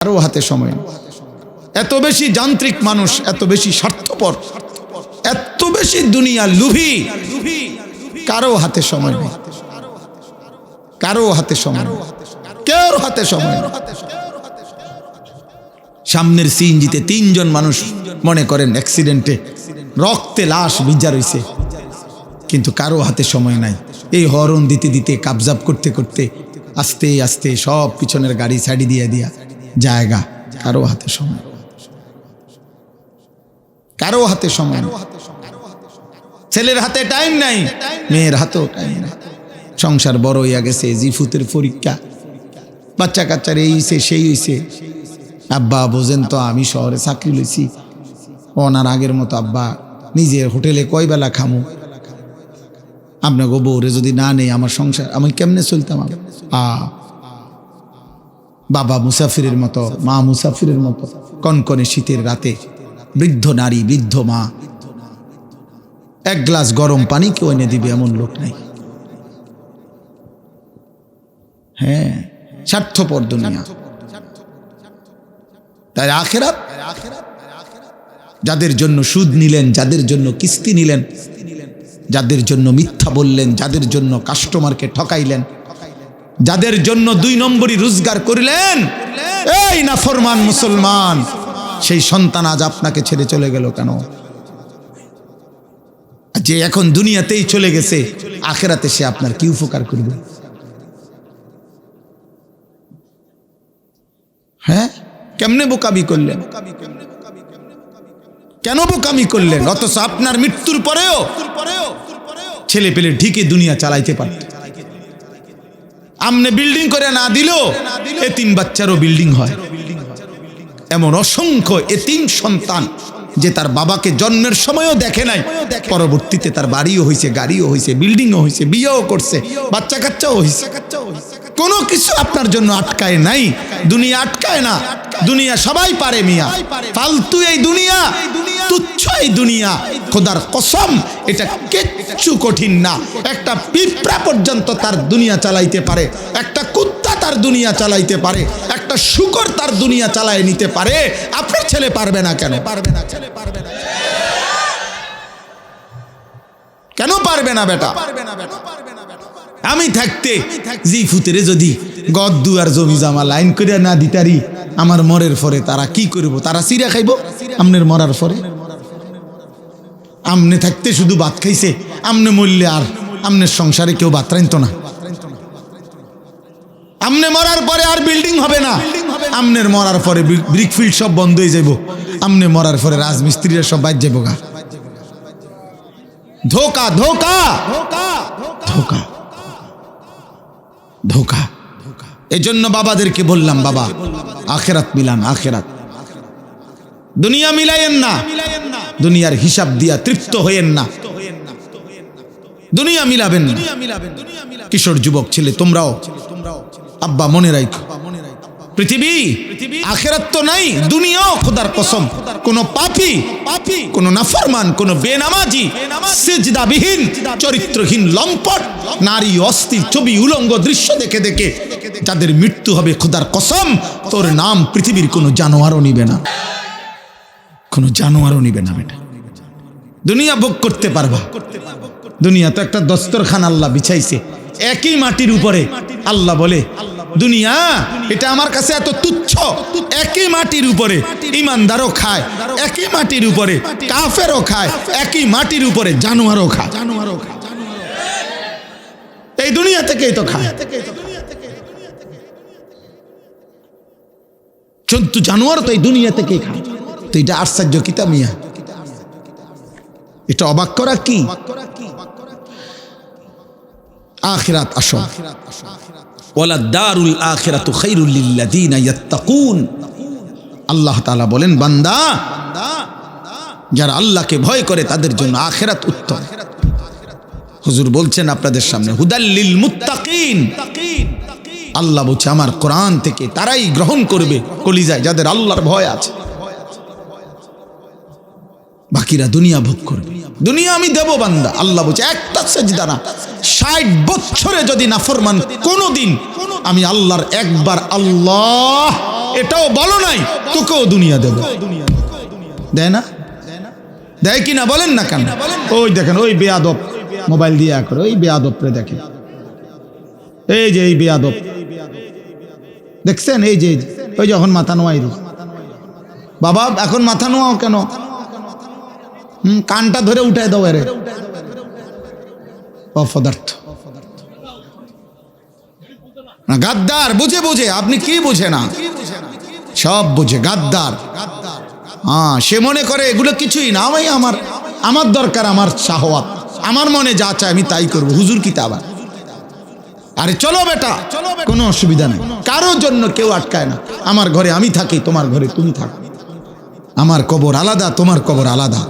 কারো হাতে সময় নেই। এত বেশি যান্ত্রিক মানুষ, এত বেশি স্বার্থপর, এত বেশি দুনিয়া লোভী, কারো হাতে সময় নেই, কারো হাতে সময় নেই, কেউ হাতে সময় নেই। সামনের সিএনজিতে 3 জন মানুষ মনে করেন অ্যাক্সিডেন্টে রক্তে লাশ ভিজা রইছে, কিন্তু কারো হাতে সময় নাই। এই হরন দিতে দিতে কাবজাব করতে করতে আস্তে আস্তে সব পিছনের গাড়ি সাইডে দিয়ে দিয়া জায়গা, কারো হাতে সময়, কারো হাতে সময়। ছেলের হাতে টাইম নাই, মেয়ের হাতেও টাইম নাই। সংসার বড় হইয়া গেছে, জিফুতের পরীক্ষা, বাচ্চা কাচ্চার এই হইছে সেই হইছে। আব্বা বোঝেন তো, আমি শহরে চাকরি লইছি, ওনার আগের মতো আব্বা নিজের হোটেলে কয় বেলা খামু, আপনাকে বউরে যদি না নেই আমার সংসার আমি কেমনে চলতাম। বাবা মুসাফিরের মতো, মা মুসাফিরের মতো, কনকনে শীতের রাতে বৃদ্ধ নারী, বৃদ্ধ মা 1 গ্লাস গরম পানি কেউ এনে দিবে এমন লোক নাই। হ্যাঁ, স্বার্থপর দুনিয়া। তাই আখেরাত, যাদের জন্য সুদ নিলেন, যাদের জন্য কিস্তি নিলেন, যাদের জন্য মিথ্যা বললেন, যাদের জন্য কাস্টমারকে ঠকাইলেন, যাদের জন্য 2 নম্বরই রোজগার করিলেন, এই নাফরমান মুসলমান, সেই সন্তান আজ আপনাকে ছেড়ে চলে গেল কেন? যে এখন দুনিয়াতেই চলে গেছে, আখেরাতে সে আপনার কি উপকার করবে? হ্যাঁ, কেমনে বোকামি করলেন, কেন বোকামি করলেন? অথচ আপনার মৃত্যুর পরেও ছেলে পেলে ঢিকে দুনিয়া চালাইতে পারত। আমনে বিল্ডিং করে না দিলেও এতিম বাচ্চারও বিল্ডিং হয়। এমন অসংখ্য এতিম সন্তান যে তার বাবাকে জন্মের সময়ও দেখে নাই, পরবর্তীতে তার বাড়িও হয়েছে, গাড়িও হয়েছে, বিল্ডিংও হয়েছে, বিয়েও করছে, বাচ্চা কাচ্চাও হয়েছে। কোনো কিছু আপনার জন্য আটকায় নাই, দুনিয়া আটকায় না। দুনিয়া সবাই পারে মিয়া, ফালতু এই দুনিয়া, তুচ্ছ এই দুনিয়া। খোদার কসম, এটা কিচ্ছু কঠিন না। একটা পিঁপড়া পর্যন্ত তার দুনিয়া চালাইতে পারে, একটা কুত্তা তার দুনিয়া চালাইতে পারে, একটা শূকর তার দুনিয়া চালায় নিতে পারে। আপনার ছেলে পারবে না কেন? পারবে না, ছেলে পারবে না কেন? পারবে না বেটা। আমি থাকতে জিফুতেরে যদি গদ্দু আর জমি জামা লাইন করে না দিতারি, আমার মরের পরে তারা কি করব? তারা চিরা খাইব আমনের মরার পরে। আমনে থাকতে শুধু ভাত খাইছে, আমনে মরলে আর আমনের সংসারে কেউ ভাত রাইতো না। আমনে মরার পরে আর বিল্ডিং হবে না, আমনের মরার পরে ব্রিকফিল্ড সব বন্ধ হয়ে যাইব, আমনে মরার পরে রাজমিস্ত্রিরা সব বাদ যাইব গা। ধোকা, ধোকা, ধোকা, ধোকা। এই জন্য বাবাদেরকে বললাম, বাবা আখেরাত মিলান, আখেরাত। দুনিয়া মিলাইয়েন না, দুনিয়ার হিসাব দিয়া তৃপ্ত হইয়েন না, দুনিয়া মিলাবেন না। কিশোর যুবক ছেলে তোমরাও আব্বা মনে রাখো, পৃথিবী আখেরাত তো নাই, দুনিয়াও খোদার কসম কোন পাপী, কোন নাফরমান, কোন বেনামাজি, সিজদাবিহীন, চরিত্রহীন, লম্পট নারী, অস্থির ছবি, উলঙ্গ দৃশ্য দেখে দেখে যাদের মৃত্যু হবে, খোদার কসম তোর নাম পৃথিবীর কোন জানোয়ারও নিবে না, কোন জানোয়ারও নিবে না বেটা। দুনিয়া ভোগ করতে পারবা। দুনিয়া তো একটা দস্তরখান আল্লাহ বিছাইছে, একই মাটির উপরে। আল্লাহ বলে দুনিয়া এটা আমার কাছে এত তুচ্ছ, একই মাটির উপরে ইমানদারও খায়, একই মাটির উপরে কাফেরও খায়, একই মাটির উপরে জানোয়ারও খায়। এই দুনিয়া থেকেই তো খায়। জন্তু জানোয়ার তো এই দুনিয়া থেকেই খায়। তো এটা আশ্চর্য কিতা মিয়া, এটা অবাক করা কি? আখিরাত আসল। ওয়ালা দারুল আখিরাতু খায়রুল লিল্লাযিনা ইয়াত্তাকুন। আল্লাহ তাআলা বলেন, বান্দা যারা আল্লাহকে ভয় করে তাদের জন্য আখিরাত উত্তম। হুজুর বলছেন আপনাদের সামনে, হুদাল লিল মুত্তাকিন। আল্লাহ বলছে আমার কোরআন থেকে তারাই গ্রহণ করবে কলিজায় যাদের আল্লাহর ভয় আছে, বাকিরা দুনিয়া ভোগ করবে। দুনিয়া আমি দেব বান্দা। আল্লাহ বলছে একটা সেজদা না, 60 বছরে যদি নাফরমান কোনদিন আমি আল্লাহর একবার আল্লাহ এটাও বলো নাই, তোকেও দুনিয়া দেবে। দেয় না? দেয় কি না বলেন না কেন? ওই দেখেন ওই বেয়াদব মোবাইল দিয়ে করে, ওই বেয়াদবরে দেখেন, এই যে এই বেয়াদব দেখছেন, এই যে ওই যখন মাথা নোয়াই দিল, বাবা এখন মাথা নোয়াও কেন? কানটা ধরে উঠায় দাও এরে, অপদার্থ গাদ্দার। বুঝে বুঝে, আপনি কি বুঝে না? সব বুঝে, গাদ্দার। হ্যাঁ, সে মনে করে এগুলো কিছুই না, আমি আমার দরকার আমার শাহওয়াত, আমার মনে যা চায় আমি তাই করবো। হুজুর কি তা আবার? আরে চলো বেটা, কোনো অসুবিধা নেই, কারোর জন্য কেউ আটকায় না। আমার ঘরে আমি থাকি, তোমার ঘরে তুমি থাকো, আমার কবর আলাদা, তোমার কবর আলাদা।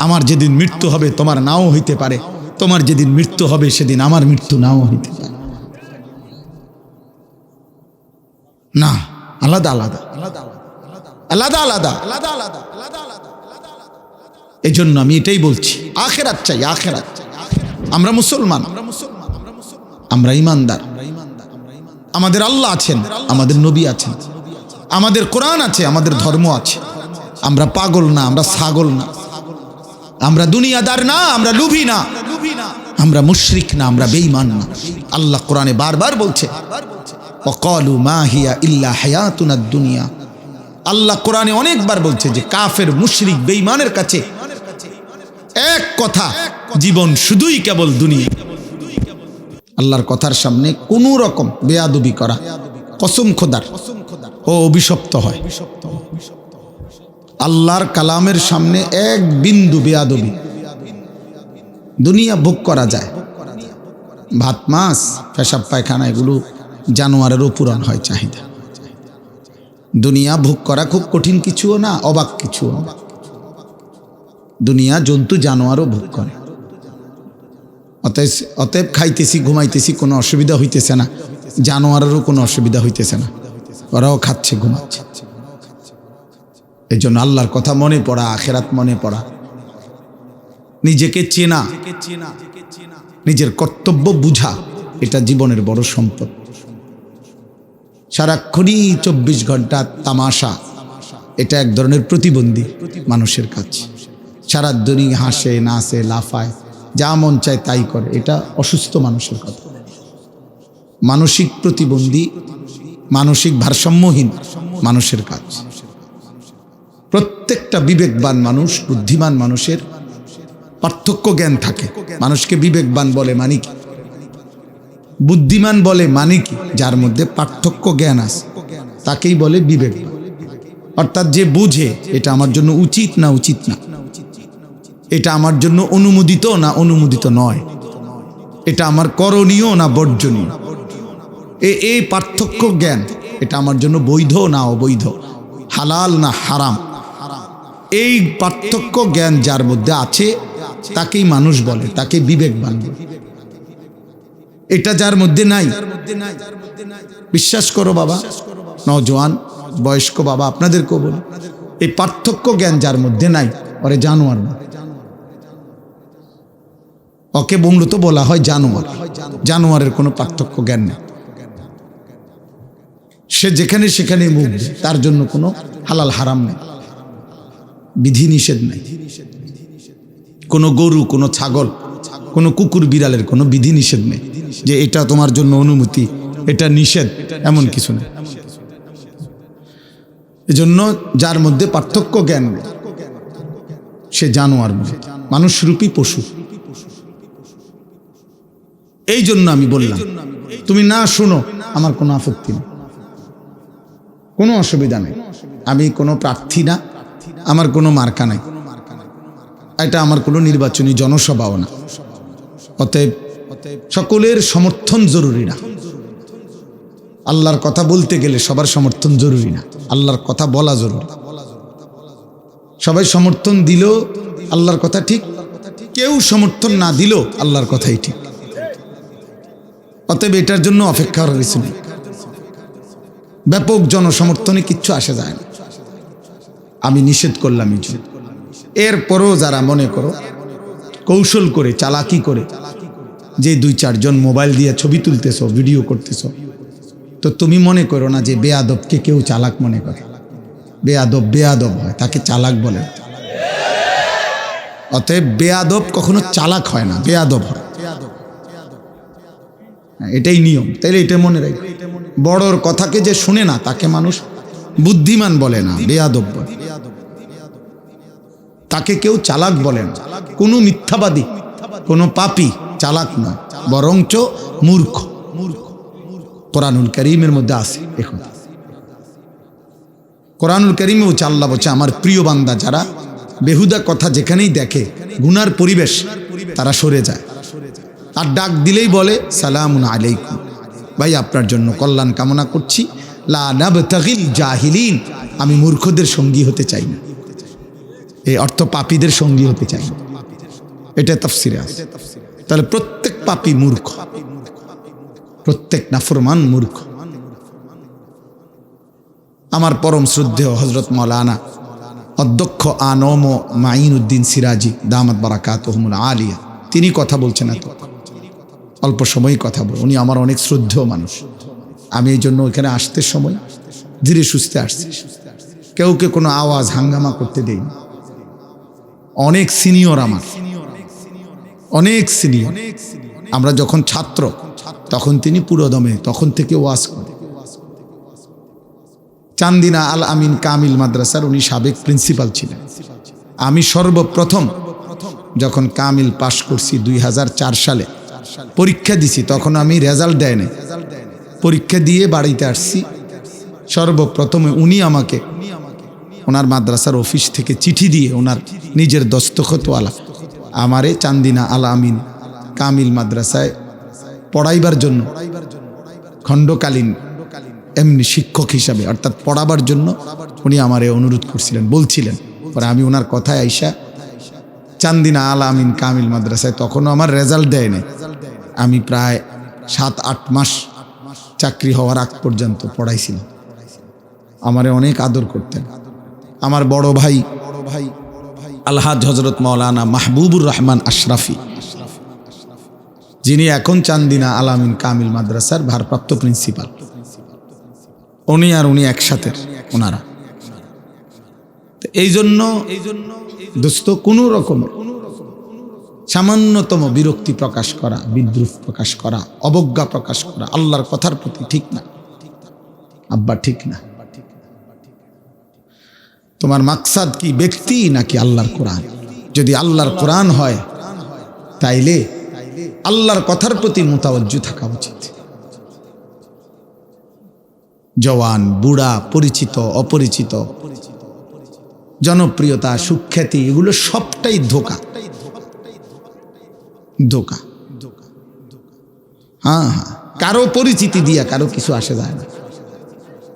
আমার যেদিন মৃত্যু হবে তোমার নাও হইতে পারে, তোমার যেদিন মৃত্যু হবে সেদিন আমার মৃত্যু নাও হইতে পারে। না, আলাদা আলাদা আলাদা আলাদা আলাদা আলাদা। এই জন্য আমি এটাই বলছি, আখেরাত চাই, আখেরাত। আমরা মুসলমান, আমরা ইমানদার, আমাদের আল্লাহ আছেন, আমাদের নবী আছেন, আমাদের কোরআন আছে, আমাদের ধর্ম আছে। আমরা পাগল না, আমরা ছাগল না, আমরা দুনিয়াদার না, আমরা লুভি না, আমরা মুশরিক না, আমরা বেঈমান না। আল্লাহ কোরআনে বারবার বলছে, ওয়াকালু মা হিয়া ইল্লা হায়াতুনাদ দুনিয়া। আল্লাহ কোরআনে অনেকবার বলছে যে কাফের, মুশরিক, বেঈমানের কাছে এক কথা, জীবন শুধুই কেবল দুনিয়া। আল্লাহর কথার সামনে কোনো রকম বেয়াদবি করা কসম খোদার ও অভিশপ্ত হয়। আল্লাহর কালামের সামনে এক বিন্দু বেয়াদবি, দুনিয়া ভোগ করা যায়। ভাত মাছ পেশাব পায়খানা এগুলো জানোয়ারেরও পূরণ হয় চাহিদা। দুনিয়া ভোগ করা খুব কঠিন কিছুও না, অবাক কিছুও না। দুনিয়া জন্তু জানোয়ারও ভোগ করে। অতএব খাইতেছি ঘুমাইতেছি কোনো অসুবিধা হইতেছে না, জানোয়ারেরও কোনো অসুবিধা হইতেছে না, ওরাও খাচ্ছে ঘুমাচ্ছে। এই জন্য আল্লাহর কথা মনে পড়া, আখেরাত মনে পড়া, নিজেকে চেনা, নিজের কর্তব্য বুঝা, এটা জীবনের বড় সম্পদ। সারাক্ষণই 24 ঘন্টা তামাশা, এটা এক ধরনের প্রতিবন্ধী মানুষের কাছে। সারা দুনিয়া হাসে, নাচে, লাফায়, যা মন চায় তাই করে, এটা অসুস্থ মানুষের কথা। মানসিক প্রতিবন্ধী, মানসিক ভারসাম্যহীন মানুষের কাজ। প্রত্যেকটা বিবেকবান মানুষ, বুদ্ধিমান মানুষের পার্থক্য জ্ঞান থাকে। মানুষকে বিবেকবান বলে মানে কি, বুদ্ধিমান বলে মানে কি? যার মধ্যে পার্থক্য জ্ঞান আছে তাকেই বলে বিবেকবান। অর্থাৎ যে বুঝে এটা আমার জন্য উচিত না উচিত না, এটা আমার জন্য অনুমোদিত না অনুমোদিত নয়, এটা আমার করণীয় না বর্জনীয়, এই পার্থক্য জ্ঞান, এটা আমার জন্য বৈধ না অবৈধ, হালাল না হারাম, এই পার্থক্য জ্ঞান যার মধ্যে আছে তাকেই মানুষ বলে, তাকে বিবেকবান বলে। এটা যার মধ্যে নাই, বিশ্বাস করো বাবা, নওজোয়ান বয়স্ক বাবা আপনাদেরকেও বলি, এই পার্থক্য জ্ঞান যার মধ্যে নাই, ওরে জানোয়ার না। ওকে মূলত বলা হয় জানোয়ার। জানোয়ারের কোনো পার্থক্য জ্ঞান নেই, সে যেখানে সেখানে মুখ দেয়, তার জন্য কোনো হালাল হারাম নেই, বিধি নিষেধ নেই। কোনো গরু, কোনো ছাগল, কোনো কুকুর, বিড়ালের কোনো বিধি নিষেধ নেই যে এটা তোমার জন্য অনুমতি, এটা নিষেধ, এমন কিছু নেই। এজন্য যার মধ্যে পার্থক্য জ্ঞান নেই সে জানোয়ার, মানুষরূপী পশু। এই জন্য আমি বললাম, তুমি না শোনো আমার কোনো আপত্তি নেই, কোনো অসুবিধা নেই। আমি কোনো প্রার্থী না, আমার কোনো মার্কা নাই, এটা আমার কোনো নির্বাচনী জনসভাও না। অতএব সকলের সমর্থন জরুরি না। আল্লাহর কথা বলতে গেলে সবার সমর্থন জরুরি না, আল্লাহর কথা বলা জরুরি। সবাই সমর্থন দিল আল্লাহর কথা ঠিক, কেউ সমর্থন না দিল আল্লাহর কথাই ঠিক। অতএব এটার জন্য অপেক্ষা করার কিছু নেই। ব্যাপক জনসমর্থনে কিচ্ছু আসে যায় না, আমি নিষেধ করলাম। এরপরও যারা মনে করো কৌশল করে, চালাকি করে, যে 2-4 জন মোবাইল দিয়ে ছবি তুলতেছ, ভিডিও করতেছ, তো তুমি মনে করো না যে বেয়াদবকে কেউ চালাক মনে করে। বেয়াদব হয়, তাকে চালাক বলে। অতএব বেয়াদব কখনো চালাক হয় না, বেয়াদব হয়, এটাই নিয়ম। তাইলে এটা মনে রাখো, বড়র কথাকে যে শুনে না তাকে মানুষ বুদ্ধিমান বলে না, বেয়াদব বলে। তাকে কেউ চালাক বলে না। কোনো মিথ্যাবাদী, কোনো পাপী চালাক নয়, বরঞ্চ মূর্খ। কোরআনুল কারীমের মধ্যে আছে এখন, কোরআনুল কারীমেও আল্লাহ বলছে আমার প্রিয় বান্দা যারা বেহুদা কথা যেখানেই দেখে, গুনার পরিবেশ, তারা সরে যায়। আর ডাক দিলেই বলে সালামুন আলাইকুম, ভাই আপনার জন্য কল্যাণ কামনা করছি, লা নাবতাগিল জাহিলিন, আমি মূর্খদের সঙ্গী হতে চাই না। এই অর্থ পাপীদের সঙ্গী হতে চাই না, এটা তাফসিরে আছে। তাহলে প্রত্যেক পাপী মূর্খ, প্রত্যেক নাফরমান মূর্খ। আমার পরম শ্রদ্ধেয় হযরত মাওলানা অধ্যক্ষ আনম মাইনুদ্দিন সিরাজি দামাত বারাকাতুহুমুল আলিয়া, তিনি কথা বলছেন। এত অল্প সময় কথা বল, উনি আমার অনেক শ্রদ্ধেয় মানুষ। আমি এই জন্য ওইখানে আসতে সময় ধীরে সুস্থে আসছি, কেউকে কোনো আওয়াজ হাঙ্গামা করতে দেই। অনেক সিনিয়র, আমার অনেক সিনিয়র। আমরা যখন ছাত্র তখন তিনি পুরোদমে তখন থেকে ওয়াজ করেন। চান্দিনা আল আমিন কামিল মাদ্রাসার উনি সাবেক প্রিন্সিপাল ছিলেন। আমি সর্বপ্রথম যখন কামিল পাশ করছি 2004 সালে, পরীক্ষা দিছি, তখন আমি রেজাল্ট দেয় নাই, পরীক্ষা দিয়ে বাড়িতে আসছি। সর্বপ্রথমে উনি আমাকে ওনার মাদ্রাসার অফিস থেকে চিঠি দিয়ে ওনার নিজের দস্তখতওয়ালা আমারে চান্দিনা আল আমিন কামিল মাদ্রাসায় পড়াইবার জন্য, খণ্ডকালীন এমনি শিক্ষক হিসাবে অর্থাৎ পড়াবার জন্য উনি আমারে অনুরোধ করছিলেন, বলছিলেন। পরে আমি ওনার কথায় আইসা চান্দিনা আল আমিন কামিল মাদ্রাসায়, তখনও আমার রেজাল্ট দেয় নাই, আমি প্রায় 7-8 মাস চাকরি হওয়ার আগ পর্যন্ত পড়াইছিলাম। আমারে অনেক আদর করতেন। আমার বড় ভাই আলহাজ হযরত মাওলানা মাহবুবুর রহমান আশরাফি, যিনি এখন চান্দিনা আল আমিন কামিল মাদ্রাসার ভারপ্রাপ্ত প্রিন্সিপাল, উনি আর উনি একসাথে ওনারা। এই জন্য দোস্ত কোনো রকম সামান্যতম বিরক্তি প্রকাশ করা, বিদ্রুপ প্রকাশ করা, অবজ্ঞা প্রকাশ করা আল্লাহর কথার প্রতি ঠিক না। আব্বা ঠিক না। তোমার মাকসাদ কি ব্যক্তি নাকি আল্লাহর কোরআন? যদি আল্লাহর কোরআন হয় তাইলে আল্লাহর কথার প্রতি মুতাওয়াজ্জু থাকা উচিত। জওয়ান, বুড়া, পরিচিত, অপরিচিত, জনপ্রিয়তা, সুখ্যাতি, এগুলো সবটাই ধোঁকা। ধোঁকা। হ্যাঁ, কারো পরিচিতি দিয়া কারো কিছু আসে যায় না।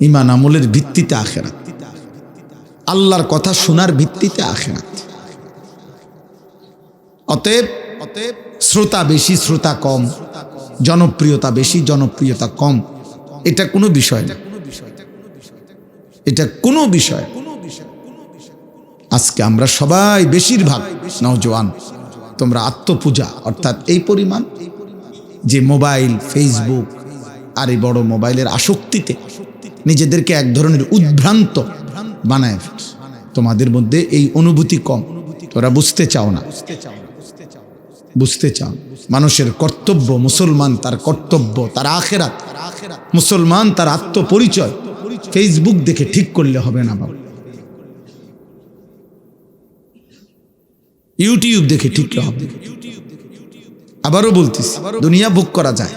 ঈমান আমলের ভিত্তিতে আখিরাত, আল্লাহর কথা শোনার ভিত্তিতে আখিরাত। অতএব শ্রোতা বেশি, শ্রোতা কম, জনপ্রিয়তা বেশি, জনপ্রিয়তা কম, এটা কোনো বিষয় না, এটা কোনো বিষয়। আজকে আমরা সবাই বেশিরভাগ নওজোয়ান, তোমরা আত্মপূজা অর্থাৎ এই পরিমাণ যে মোবাইল, ফেসবুক আর এই বড় মোবাইলের আসক্তিতে নিজেদেরকে এক ধরনের উদ্ভ্রান্ত বানায় ফেলছ। তোমাদের মধ্যে এই অনুভূতি কম, তোরা বুঝতে চাও না, বুঝতে চাও। মানুষের কর্তব্য, মুসলমান তার কর্তব্য, তার আখিরাত, মুসলমান তার আত্মপরিচয় ফেসবুক দেখে ঠিক করলে হবে না বাবা, ইউটিউব দেখে ঠিক হবে। আবারও বলতেছি, দুনিয়া ভোগ করা যায়,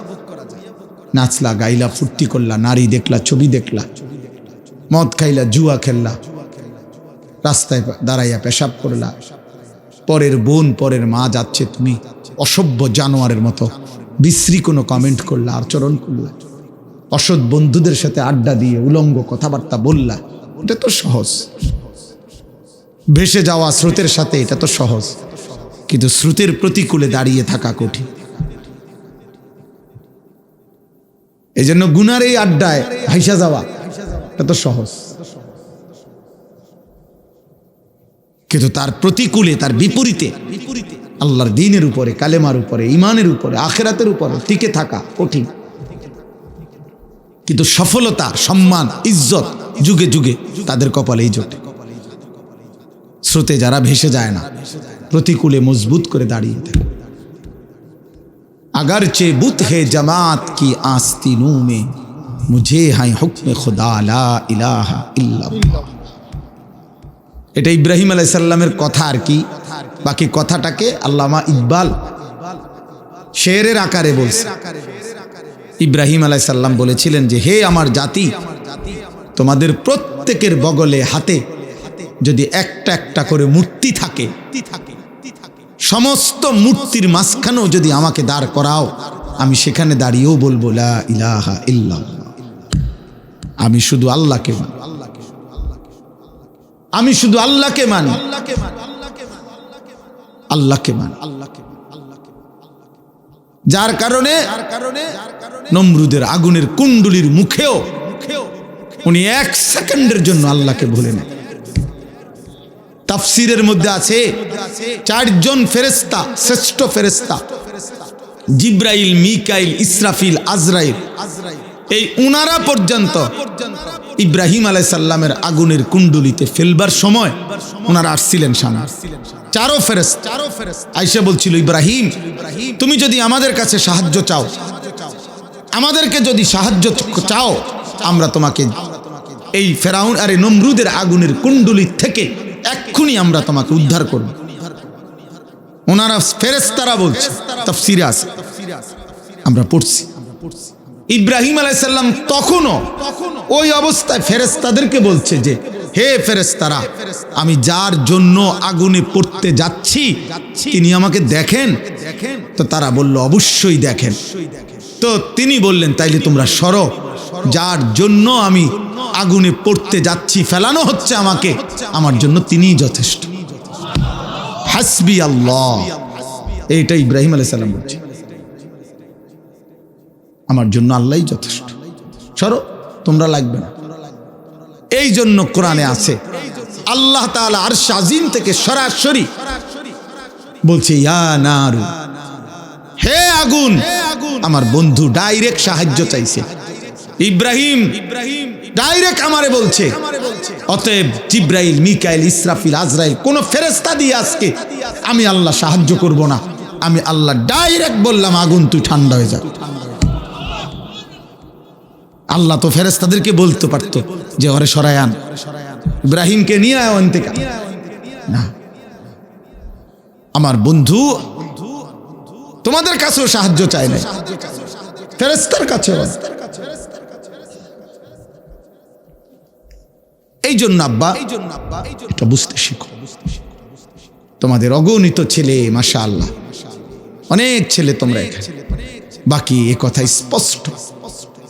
নাচলা, গাইলা, ফুর্তি করলা, নারী দেখলা, ছবি দেখলা, মদ খাইলা, জুয়া খেললা, রাস্তায় দাঁড়াইয়া পেশাব করলা, পরের বোন, পরের মা যাচ্ছে, তুমি অসভ্য জানোয়ারের মতো বিশ্রী কোনো কমেন্ট করলা, আচরণ করলা, অসৎ বন্ধুদের সাথে আড্ডা দিয়ে উলঙ্গ কথাবার্তা বললা, এটা তো সহজ। ভেসে যাওয়া স্রোতের সাথে এটা তো সহজ, কিন্তু স্রোতের প্রতিকূলে দাঁড়িয়ে থাকা কঠিন। এই জন্য গুনার এই আড্ডায় ভাইসা যাওয়া এটা তো সহজ, কিন্তু তার প্রতিকূলে, তার বিপরীতে আল্লাহর দ্বীনের উপরে, কালেমার উপরে, ঈমানের উপরে, আখিরাতের উপরে টিকে থাকা কঠিন। কিন্তু সফলতা, সম্মান, ইজ্জত যুগে যুগে তাদের কপালেই জোটে। স্রোতে যারা ভেসে যায় না, প্রতিকূলে মজবুত করে দাঁড়িয়ে থাকে। अगरचे बुत है जमात की आस्तीनों में, मुझे है हुक्म खुदा ला इलाहा इल्लल्लाह। এটা ইব্রাহিম আলাইহিস সালামের কথা আর কি। বাকি কথাটাকে আল্লামা ইকবাল শেরের আকারে বলছে। ইব্রাহিম আলাইহিস সালাম বলেছিলেন যে, হে আমার জাতি, তোমাদের প্রত্যেকের বগলে হাতে যদি একটা একটা করে মূর্তি থাকে, সমস্ত মূর্তির মাঝখানেও যদি আমাকে দাঁড় করাও, আমি সেখানে দাঁড়িয়েও বলবো লা ইলাহা ইল্লাল্লাহ। আমি শুধু আল্লাহকে মানি, আমি শুধু আল্লাহকে মানি, আল্লাহকে মানি। যার কারণে নমরুদের আগুনের কুণ্ডুলির মুখেও উনি 1 সেকেন্ডের জন্য আল্লাহকে ভুলে নেন। তাফসীরের মধ্যে আছে 4 জন ফেরেশতা, শ্রেষ্ঠ ফেরেশতা জিব্রাইল, মিকাইল, ইসরাফিল, আজরাইল, এই উনারা পর্যন্ত ইব্রাহিম আলাইহিস সালামের আগুনের কুণ্ডুলিতে ফেলবার সময় উনারা আসছিলেন সামনে। 4 ফেরেশতা আয়েশা বলছিল, ইব্রাহিম, তুমি যদি আমাদের কাছে সাহায্য চাও, আমাদেরকে যদি সাহায্য চাও, আমরা তোমাকে এই ফেরাউন আর নমরুদের আগুনের কুণ্ডুলি থেকে এক্ষুনি আমরা তোমাকে উদ্ধার করব। ওনারা ফেরেশতারা বলছে, তাফসীরে আছে, আমরা পড়ছি। ইব্রাহিম আলাইহিস সালাম তখনও ওই অবস্থায় ফেরেশতাদেরকে বলছে যে, হে ফেরেশতারা, আমি যার জন্য আগুনে পড়তে যাচ্ছি তিনি আমাকে দেখেন? তো তারা বলল, অবশ্যই দেখেন। তো তিনি বললেন, তাইলে তোমরা সরো, যার জন্য আমি আগুনে পড়তে যাচ্ছি, ফেলানো হচ্ছে আমাকে, আমার জন্য তিনিই যথেষ্ট। হাসবি আল্লাহ, এইটা ইব্রাহিম আলাইহিস সালাম বলছে, আমার জন্য আল্লাহই যথেষ্ট, সরো, তোমরা লাগবে না। এই জন্য কোরআনে আছে, আল্লাহ তাআলা আরশ আজিম থেকে সরাসরি বলছে, ইয়া নারু, হে আগুন। আমার বন্ধু ডাইরেক্ট সাহায্য চাইছে, ইব্রাহিম ডাইরেক্ট আমারে বলছে। অতএব জিব্রাইল, মিকাইল, ইসরাফিল, আজরাইল কোন ফেরেশতা দিয়ে আজকে আমি আল্লাহ সাহায্য করব না। আমি আল্লাহ ডাইরেক্ট বললাম, আগুন তুই ঠান্ডা হয়ে যা। আল্লাহ তো ফেরেশতাদেরকে বলতে পারতো যে ওরে সরায় আন, ইব্রাহিমকে নিয়ে আয় ওখান থেকে। না, আমার বন্ধু তোমাদের কাছেও সাহায্য চায় না, ফেরেশতার কাছেও। এই জন্য আব্বা এটা বুঝতে শিখো। তোমাদের অগণিত ছেলে, মাশাআল্লাহ অনেক ছেলে তোমরা এখানে, বাকি এ কথা স্পষ্ট,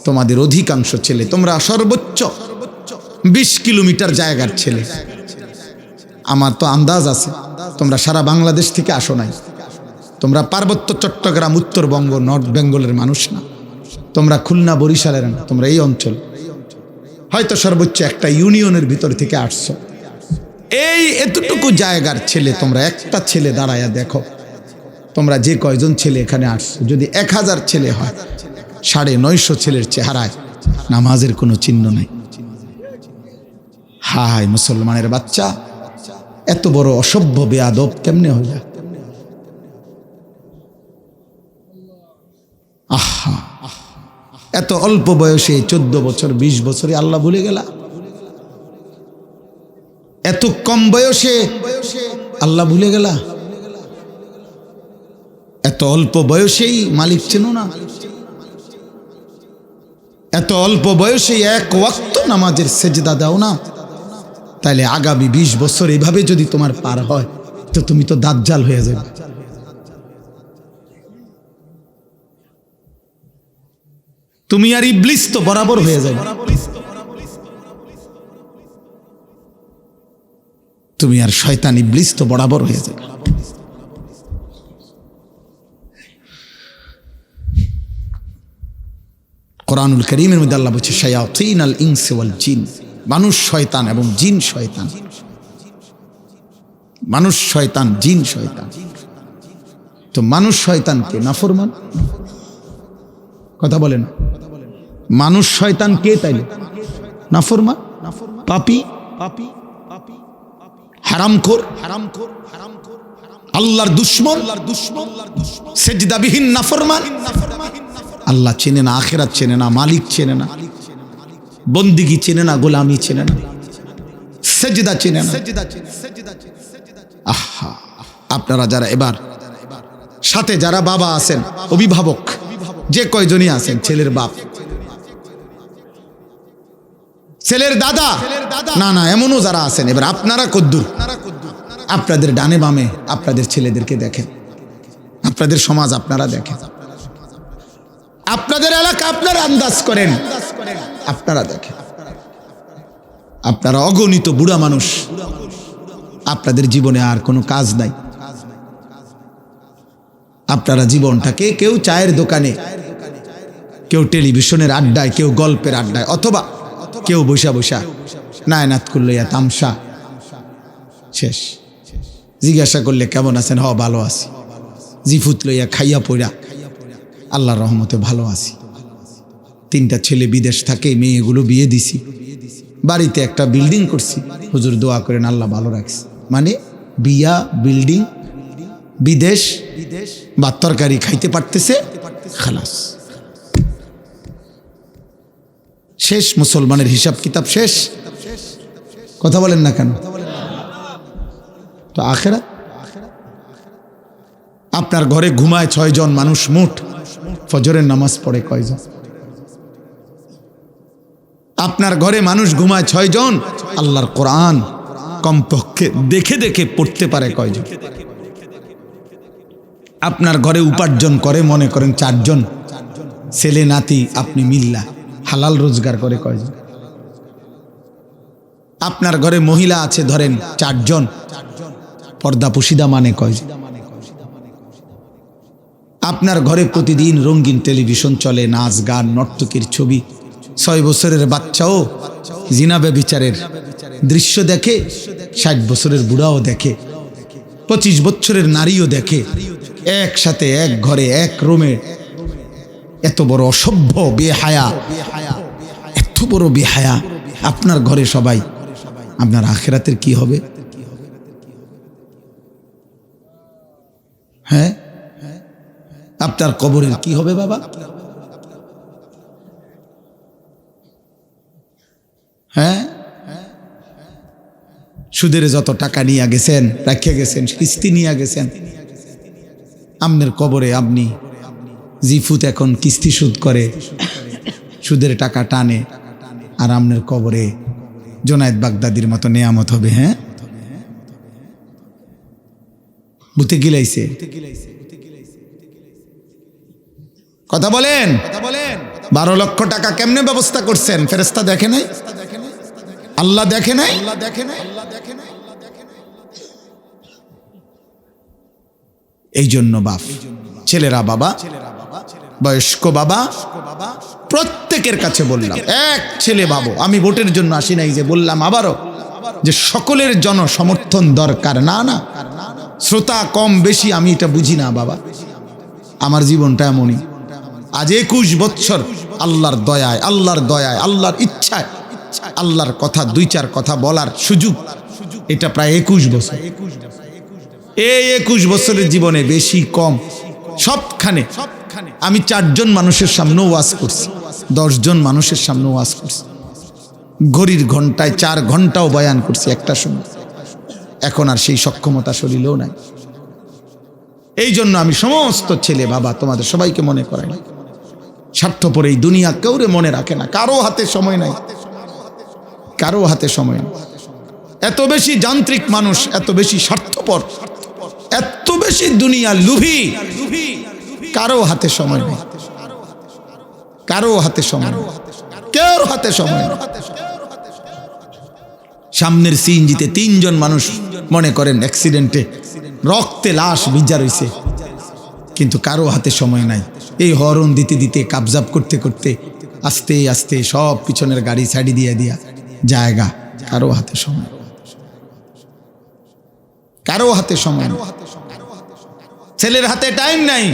তোমাদের অধিকাংশ ছেলে, তোমরা সর্বোচ্চ 20 কিলোমিটার জায়গার ছেলে। আমার তো আন্দাজ আছে তোমরা সারা বাংলাদেশ থেকে আসো নাই, তোমরা পার্বত্য চট্টগ্রাম, উত্তরবঙ্গ, নর্থ বেঙ্গলের মানুষ না, তোমরা খুলনা, বরিশালের না, তোমরা এই অঞ্চল, হয়তো সর্বোচ্চ একটা ইউনিয়নের ভিতর থেকে আসছো। এই এতটুকু জায়গার ছেলে, তোমরা একটা ছেলে দাঁড়ায়া দেখো, তোমরা যে কয়জন ছেলে এখানে আসছো, যদি 1000 ছেলে হয়, 950 ছেলের চেহারায় নামাজের কোনো চিহ্ন নাই। হায় মুসলমানের বাচ্চা, এত বড় অসভ্য বেয়াদব কেমনে হয়ে যায়? আহা, এত অল্প বয়সে 14 বছর 20 বছরে আল্লাহ ভুলে গেলা, এত কম বয়সে আল্লাহ ভুলে গেলা, এত অল্প বয়সেই মালিক চেনো না, এত অল্প বয়সে 1 ওয়াক্ত নামাজের সেজদা দাও না। তাইলে আগামী 20 বছর এভাবে যদি তোমার পার হয়, তো তুমি তো দাজ্জাল হয়ে যাবে। তুমি আর ইবলিস তো বরাবর হয়ে যাবে। তুমি আর শয়তান ইবলিস তো বরাবর হয়ে যাবে। কোরআনুল কারীমের মধ্যে আল্লাহ বলছে, শায়াতিনাল ইনসি ওয়াল জিন, মানুষ শয়তান এবং জিন শয়তান, মানুষ শয়তান, জিন শয়তান। তো মানুষ শয়তানকে নাফরমান, কথা বলে না, মানুষ শয়তান কে তাইলে? নাফরমান, পাপী, হারামখোর, আল্লাহর দুশমন, সেজদাবিহীন নাফরমান। আল্লাহ চেনে না, আখিরাত চেনে না, মালিক চেনে না, বন্দিগি চেনে না, গোলামি চেনে না, সেজদা চেনে না। আহা, আপনারা যারা এবার সাথে যারা বাবা আছেন, অভিভাবক যে কয়জনই আছেন, ছেলের বাপ, ছেলের দাদা, না না এমনও যারা আছেন, এবার আপনারা কদ্দুর, আপনাদের ডানে বামে আপনাদের ছেলেদেরকে দেখেন, আপনাদের সমাজ আপনারা দেখেন, আপনাদের এলাকা আপনারা আন্দাজ করেন, আপনারা দেখেন। আপনারা অগণিত বুড়া মানুষ, আপনাদের জীবনে আর কোনো কাজ নাই। আপনারা জীবনটাকে কেউ চায়ের দোকানে, কেউ টেলিভিশনের আড্ডায়, কেউ গল্পের আড্ডায়, অথবা কেউ বসা বসা নায়নাত করলে তামসা শেষ। জিজ্ঞাসা করলে কেমন আছেন? হ ভালো আছি। জিফুত লইয়া খাইয়া পড়া আল্লাহর রহমতে ভালো আছি। 3টা ছেলে বিদেশ থাকে, মেয়েগুলো বিয়ে দিছি, বাড়িতে একটা বিল্ডিং করছি, হুজুর দোয়া করেন আল্লাহ ভালো রাখছে। মানে বিয়া, বিল্ডিং, বিদেশ, ভাত তরকারি খাইতে পারতেছে, খালাস শেষ। মুসলমানের হিসাব কিতাব শেষ। কথা বলেন না কেন? তো আখিরাত, আপনার ঘরে ঘুমায় 6 জন মানুষ, মোট ফজরের নামাজ পড়ে কয়জন? আপনার ঘরে মানুষ ঘুমায় 6 জন, আল্লাহর কোরআন কমপক্ষে দেখে দেখে পড়তে পারে কয়জন? আপনার ঘরে উপার্জন করে মনে করেন 4 জন, ছেলে নাতি আপনি মিল্লা হালাল রোজগার করে কয়জন? আপনার ঘরে মহিলা আছে ধরেন 4 জন, পর্দা পুশিদা মানে কয়জন? আপনার ঘরে প্রতিদিন রঙিন টেলিভিশন চলে, নাচ গান নর্তকীর ছবি, 6 বছরের বাচ্চাও জিনা ব্যভিচারের দৃশ্য দেখে, 60 বছরের বুড়াও দেখে, 25 বছরের নারীও দেখে, একসাথে এক ঘরে এক রুমে। এত বড় অসভ্য বেহায়া, এত বড় বেহায়া আপনার ঘরে সবাই, আপনার আখিরাতের কি হবে? হ্যাঁ, আপনার কবরের কি হবে বাবা? হ্যাঁ, সুদের যত টাকা নিয়ে গেছেন, রেখে গেছেন, কিস্তি নিয়ে গেছেন, আপনার কবরে আপনি জিফুত এখন কিস্তি সুদ করে, সুদের টাকা টানে, আর আপনার কবরে জোনায়েদ বাগদাদির মতো নেয়ামত হবে। হ্যাঁ, বুতে গিলাইছে। কথা বলেন, 12 লক্ষ টাকা কেমনে ব্যবস্থা করছেন? ফেরেশতা দেখে নাই? আল্লাহ দেখে নাই? এই জন্য বাপ, ছেলেরা বাবা, বয়স্ক বাবা, প্রত্যেকের কাছে বললাম, এক ছেলে বাবু, আমি ভোটের জন্য আসি নাই, যে বললাম আবারও যে সকলের জন সমর্থন দরকার। না না, শ্রোতা কম বেশি আমি এটা বুঝি না বাবা, আমার জীবনটা এমনই। আজ 21 বছর আল্লাহর দয়ায়, আল্লাহর ইচ্ছায়, আল্লাহর কথা 2-4 কথা বলার সুযোগ, এটা প্রায় 21 বছর। এই 21 বছরের জীবনে বেশি কম সবখানে আমি 4 জন মানুষের সামনে ওয়াজ করছি, 10 জন মানুষের সামনে ওয়াজ করছি, ঘড়ির ঘন্টায় 4 ঘন্টাও বয়ান করছি একটা সময়। এখন আর সেই সক্ষমতা শরীরেও নাই। এই জন্য আমি সমস্ত ছেলে বাবা তোমাদের সবাইকে মনে করাই, স্বার্থপর এই দুনিয়া কেউরে মনে রাখে না, কারো হাতে সময় নাই, কারো হাতে সময় নেই। এত বেশি যান্ত্রিক মানুষ, এত বেশি স্বার্থপর, এত বেশি দুনিয়া লুভি, কারো হাতে সময় নেই, কারো হাতে সময় নেই, কেউ হাতে সময় নেই। সামনের সিএনজিতে 3 জন মানুষ মনে করেন অ্যাক্সিডেন্টে রক্তে লাশ ভিজা রইছে, কিন্তু কারো হাতে সময় নাই। এই হরন দিতে দিতে, কাবজাব করতে করতে আস্তে আস্তে সব পিছনের গাড়ি ছাড়ি দিয়ে দিয়া জায়গা, কারো হাতে সময়, কারো হাতে সময় নেই। ছেলের হাতে টাইম নাই,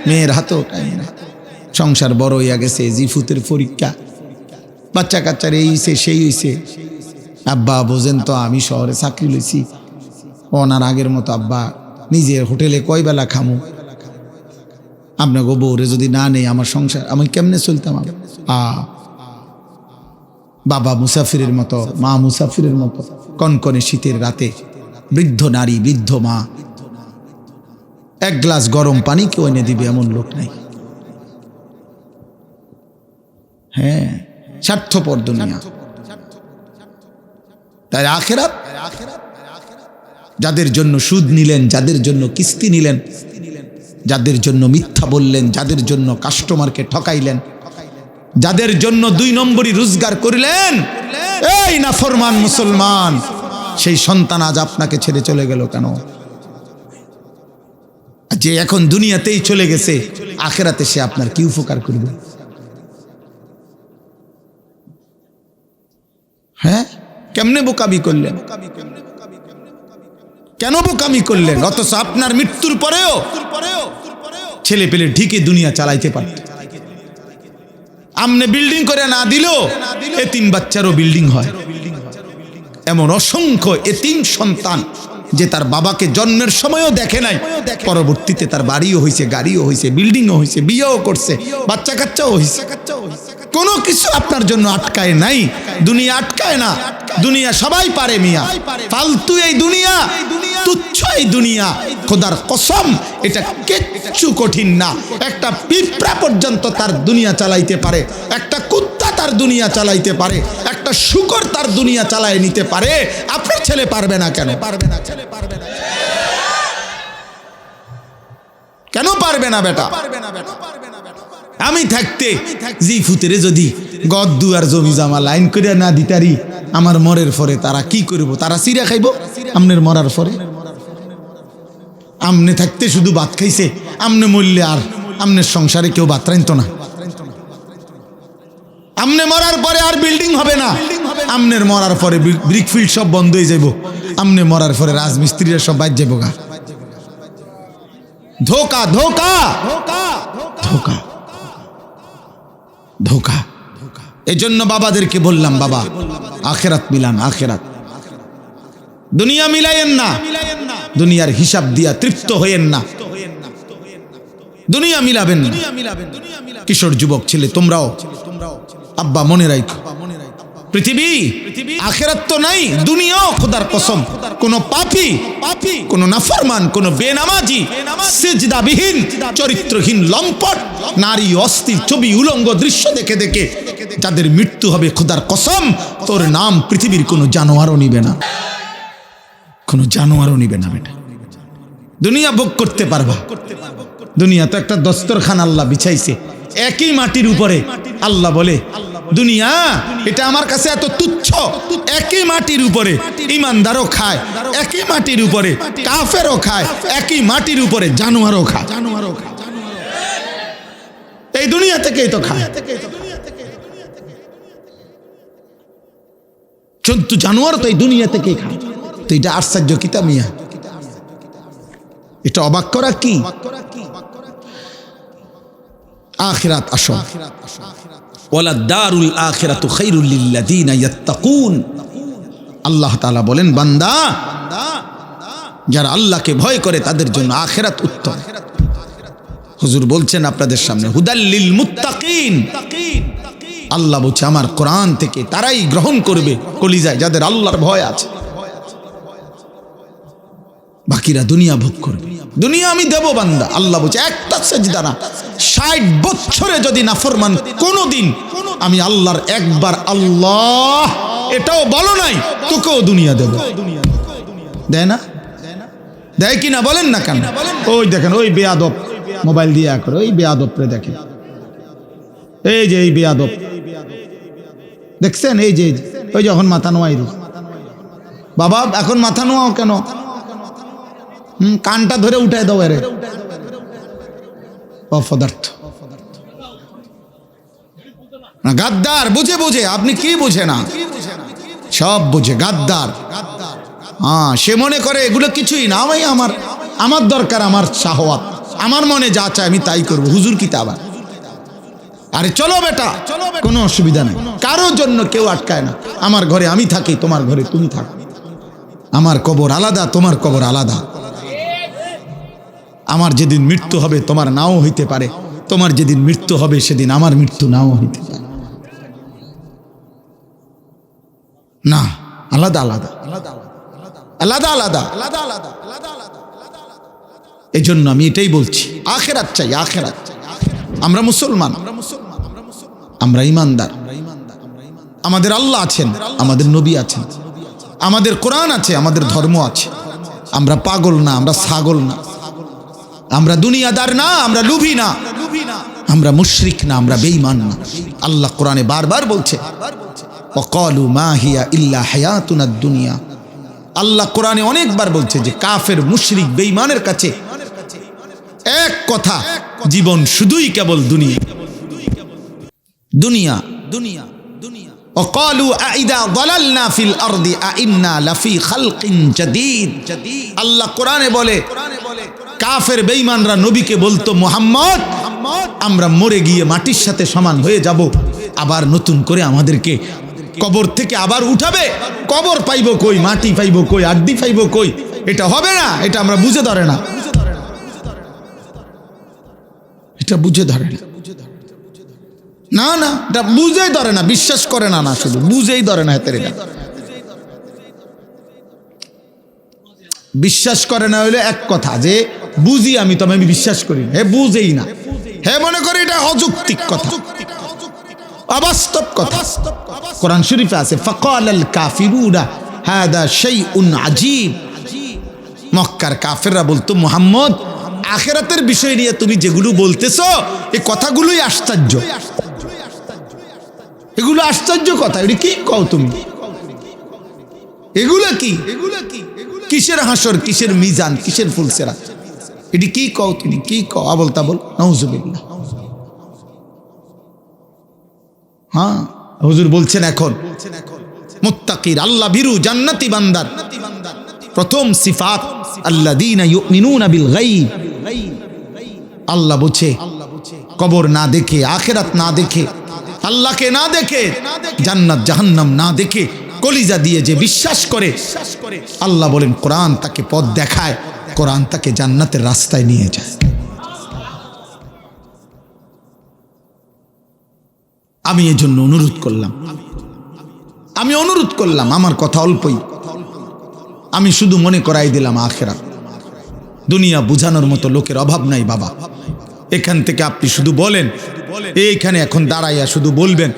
মেয়ের হাতেও টাইম নাই। সংসার বড় হইয়া গেছে, জিফুতের পরীক্ষা, বাচ্চা কাচ্চার এই হইছে সেই হইছে। আব্বা বোঝেন তো আমি শহরে চাকরি লইছি, ওনার আগের মতো আব্বা নিজের হোটেলে কয় বেলা খামু, আপনাকে বউরে যদি না নেই আমার সংসার আমি কেমনে চলতাম। বাবা মুসাফিরের মতো, মা মুসাফিরের মতো, কনকনে শীতের রাতে বৃদ্ধ নারী বৃদ্ধ মা এক গ্লাস গরম পানি কেউ এনে দিবে এমন লোক নাই। হ্যাঁ, স্বার্থপর দুনিয়া। তাই আখিরাত যাদের জন্য সুদ নিলেন, যাদের জন্য কিস্তি নিলেন, যাদের জন্য মিথ্যা বললেন, যাদের জন্য কাস্টমারকে ঠকাইলেন, যাদের জন্য 2 নম্বরই রোজগার করিলেন, এই নাফরমান মুসলমান, সেই সন্তান আজ আপনাকে ছেড়ে চলে গেল কেন? যে এখন দুনিয়াতেই চলে গেছে, আখিরাতে সে আপনার কি উপকার করবে? হ্যাঁ, কেমনে বোকামি করলেন? কেন বোকামি করলেন? অথচ আপনার মৃত্যুর পরেও ছেলে পেলে ঢিকে দুনিয়া চালাইতে পারত। আমনে বিল্ডিং করে না দিলেও এতিম বাচ্চারও বিল্ডিং হয়। এমন অসংখ্য এতিম সন্তান যে তার বাবাকে জন্মের সময়ও দেখে নাই, পরবর্তীতে তার বাড়িও হয়েছে, গাড়িও হয়েছে, বিল্ডিংও হয়েছে, বিয়েও করছে, বাচ্চা কাচ্চাও হয়েছে। কোনো কিছু আপনার জন্য আটকায় নাই, দুনিয়া আটকায় না। দুনিয়া সবাই পারে মিয়া, ফালতু এই দুনিয়া, তুচ্ছ এই দুনিয়া। খোদার কসম, এটা কিচ্ছু কঠিন না। একটা পিঁপড়া পর্যন্ত তার দুনিয়া চালাইতে পারে, একটা কুত্তা তার দুনিয়া চালাইতে পারে, একটা শূকর তার দুনিয়া চালায় নিতে পারে। আপনার ছেলে পারবে না কেন? পারবে না, ছেলে পারবে না। কেন পারবে না বেটা? আমি থাকতে জি ফুতেরে যদি গদ্দু আর জমি জামা লাইন করে না দিতারি, আমার মরের পরে তারা কি করব? তারা চিরা খাইব আমনের মরার পরে। আমনে থাকতে শুধু ভাত খাইছে, আমনে মরলে আর আমনের সংসারে কেউ ভাত রাইতো না। আমনে মরার পরে আর বিল্ডিং হবে না, আমনের মরার পরে ব্রিকফিল্ড সব বন্ধ হয়ে যাইব, আমনে মরার পরে রাজমিস্ত্রিরা সব বাইর যাবো গা। ধোকা ধোকা ধোকা ধোকা। এজন্য বাবাদেরকে বললাম, বাবা আখিরাত মিলান, আখিরাত। দুনিয়া মিলাইয়েন না, দুনিয়ার হিসাব দিয়া তৃপ্ত হইয়েন না, দুনিয়া মিলাবেন না। কিশোর যুবক ছেলে তোমরাও আব্বা মনে রাখো, পৃথিবী আখিরাত তো নাই, দুনিয়াও খোদার কসম। কোন পাপী, কোন নাফরমান, কোন বেনামাজি, সিজদাবিহীন, চরিত্রহীন, লম্পট নারী, অস্থির ছবি, উলঙ্গ দৃশ্য দেখে দেখে যাদের মৃত্যু হবে, খোদার কসম তোর নাম পৃথিবীর কোনো জানোয়ারও নিবে না, কোনো জানোয়ারও নিবে না। বেটা দুনিয়া ভোগ করতে পারবা। দুনিয়া তো একটা দস্তরখান আল্লাহ বিছাইছে, একই মাটির উপরে। আল্লাহ বলে দুনিয়া এটা আমার কাছে এত তুচ্ছ, একই মাটির উপরে ইমানদারও খায়, একই মাটির উপরে কাফেরও খায়, একই মাটির উপরে জানোয়ারও খায়। এই দুনিয়া থেকেই তো খায়। জন্তু জানোয়ার তো এই দুনিয়া থেকেই খায়। তো এটা আশ্চর্য কিতা মিয়া, এটা অবাক করা কি? আখিরাত আসো, ওয়ালা দারুল আখিরাতু খায়রুল লিল্লাযিনা ইয়াত্তাকুন। আল্লাহ তাআলা বলেন, বান্দা যারা আল্লাহকে ভয় করে তাদের জন্য আখিরাত উত্তম। হুজুর বলছেন আপনাদের সামনে, হুদাল লিল মুত্তাকিন। আল্লাহ বলছে আমার কোরআন থেকে তারাই গ্রহণ করবে কলিজায় যাদের আল্লাহর ভয় আছে, বাকিরা দুনিয়া ভোগ করবে। দুনিয়া আমি দেব বান্দা। আল্লাহ বলছে একটা সেজদা না, 60 বছরে যদি নাফরমান কোনদিন আমি আল্লাহর একবার আল্লাহ এটাও বলো নাই, তোকেও দুনিয়া দেব। দেয় না? দেয় কিনা বলেন না কেন? ওই দেখেন ওই বেয়াদব মোবাইল দিয়ে করে, ওই বেয়াদবরে দেখেন, এই যে এই বেয়াদব দেখছেন, এই যে ওই যখন মাথা নোয়াই বাবা, এখন মাথা নোয়াও কেন? কানটা ধরে উঠায় দাও এরে, অপদার্থ গাদ্দার। বুঝে বুঝে, আপনি কি বুঝে না? সব বুঝে, গাদ্দার। হ্যাঁ, সে মনে করে এগুলো কিছুই না, আমি আমার দরকার, আমার শাহওয়াত, আমার মনে যা চায় আমি তাই করবো। হুজুর কি তা আবার আরে চলো বেটা, কোনো অসুবিধা নেই, কারোর জন্য কেউ আটকায় না। আমার ঘরে আমি থাকি, তোমার ঘরে তুমি থাকো, আমার কবর আলাদা, তোমার কবর আলাদা। আমার যেদিন মৃত্যু হবে তোমার নাও হইতে পারে, তোমার যেদিন মৃত্যু হবে সেদিন আমার মৃত্যু নাও হইতে পারে। না, আলাদা আলাদা আলাদা আলাদা আলাদা আলাদা। এই জন্য আমি এটাই বলছি, আখিরাত চাই, আখিরাত। আমরা মুসলমান, আমরা ইমানদার, আমাদের আল্লাহ আছেন, আমাদের নবী আছেন, আমাদের কোরআন আছে, আমাদের ধর্ম আছে। আমরা পাগল না, আমরা ছাগল না, আমরা দুনিয়াদার না, আমরা লুভি না, আমরা মুশরিক না, আমরা বেঈমান না। আল্লাহ কোরআনে বারবার বলছে ওয়াকালু মা হিয়া ইল্লা হায়াতুনাদ দুনিয়া। আল্লাহ কোরআনে অনেকবার বলছে যে কাফের, মুশরিক, বেঈমানের কাছে এক কথা, জীবন শুধুই কেবল দুনিয়া, দুনিয়া, দুনিয়া, দুনিয়া। ওয়াকালু আইদা যালালনা ফিল আরদি আইন্না লাফি খালকিন জাদীদ। আল্লাহ কোরআনে বলে কাফের বেঈমানরা নবীকে বলতো, মুহাম্মদ, আমরা মরে গিয়ে মাটির সাথে সমান হয়ে যাব, আবার নতুন করে আমাদেরকে কবর থেকে আবার উঠাবে। কবর পাইব কই, মাটি পাইব কই, আড্ডি পাইব কই? এটা হবে না, এটা আমরা বুঝে ধরে না, এটা বুঝে ধরে না, না না, এটা বুঝেই ধরে না, বিশ্বাস করে না, না শুধু বুঝেই ধরে না, হেতের এটা বিশ্বাস করে না হইলে এক কথা, যে বুঝি আমি, তবে আমি বিশ্বাস করি, হে বুঝেই না, হে মনে করি এটা অযৌক্তিক কথা, অবাস্তব কথা। কোরআন শরীফে আছে ফাকালাল কাফিরুনা হাদা শাইউন আজীব। মক্কার কাফেররা বলতো, মুহাম্মদ, আখিরাতের বিষয় নিয়ে তুমি যেগুলো বলতেছো এই কথাগুলোই আশ্চর্য, এগুলো আশ্চর্য কথা, এটা কি কও তুমি? এগুলো কি? কিসের হাসর, কিসের মিজান, কিসের ফুলসেরা? এটি কি কও তুমি? কি কও? আবল তাবল, নাউজুবিল্লাহ। হ্যাঁ, হুজুর বলছেন এখন মুত্তাকির, আল্লাহ ভীরু, জান্নাতি বান্দার প্রথম সিফাত আল্লাযীনা ইউমিনুনা বিল গায়ব। আল্লাহ বলছে কবর না দেখে, আখিরাত না দেখে, আল্লাহকে না দেখে, জান্নাত জাহান্নাম না দেখে কলিজা দিয়ে যে বিশ্বাস করে, আল্লাহ বলেন কোরআন তাকে পথ দেখায়, কোরআন তাকে জান্নাতের রাস্তায় নিয়ে যায়। আমি এই জন্য অনুরোধ করলাম, আমি অনুরোধ করলাম, আমার কথা অল্পই, আমি শুধু মনে করাই দিলাম আখিরাত। দুনিয়া বুঝানোর মতো লোকের অভাব নাই বাবা। এখান থেকে আপনি শুধু বলেন, এইখানে এখন দাঁড়াইয়া শুধু বলবেন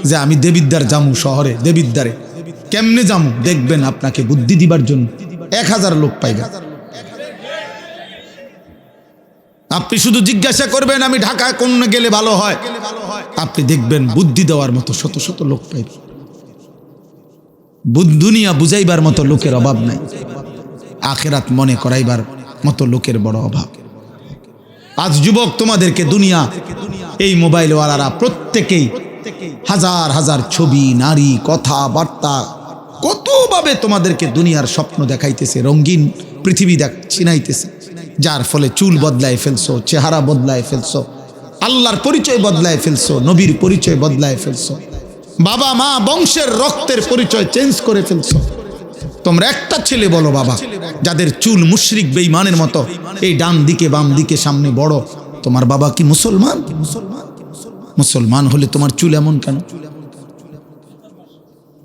যে আমি দেবিদ্বার জামু, শহরে দেবিদ্বারে কেমনে জামু, দেখবেন আপনাকে বুদ্ধি দিবার জন্য 1000 লোক পাইবেন। আপনি শুধু জিজ্ঞাসা করবেন আমি ঢাকায় কোন গেলে ভালো হয়, আপনি দেখবেন বুদ্ধি দেওয়ার মতো শত শত লোক পাইবেন। দুনিয়া বুঝাইবার মতো লোকের অভাব নাই, আখিরাত মনে করাইবার মতো লোকের বড় অভাব। আজ যুবক তোমাদেরকে দুনিয়া, এই মোবাইলওয়ালারা প্রত্যেকেই হাজার হাজার ছবি, নারী, কথা বার্তা, কতভাবে তোমাদেরকে দুনিয়ার স্বপ্ন দেখাইতেছে, রঙিন পৃথিবী চিনাইতেছে, যার ফলে চুল বদলায় ফেলছো, চেহারা বদলায় ফেলছো, আল্লাহর পরিচয় বদলায় ফেলছো, নবীর পরিচয় বদলায় ফেলছো, বাবা মা বংশের রক্তের পরিচয় চেঞ্জ করে ফেলছো। তোমরা একটা ছেলে বলো বাবা, যাদের চুল মুশরিক বেঈমানের মতো, এই ডান দিকে বাম দিকে সামনে বড়, তোমার বাবা কি মুসলমান? মুসলমান হলে তোমার চুল এমন কেন?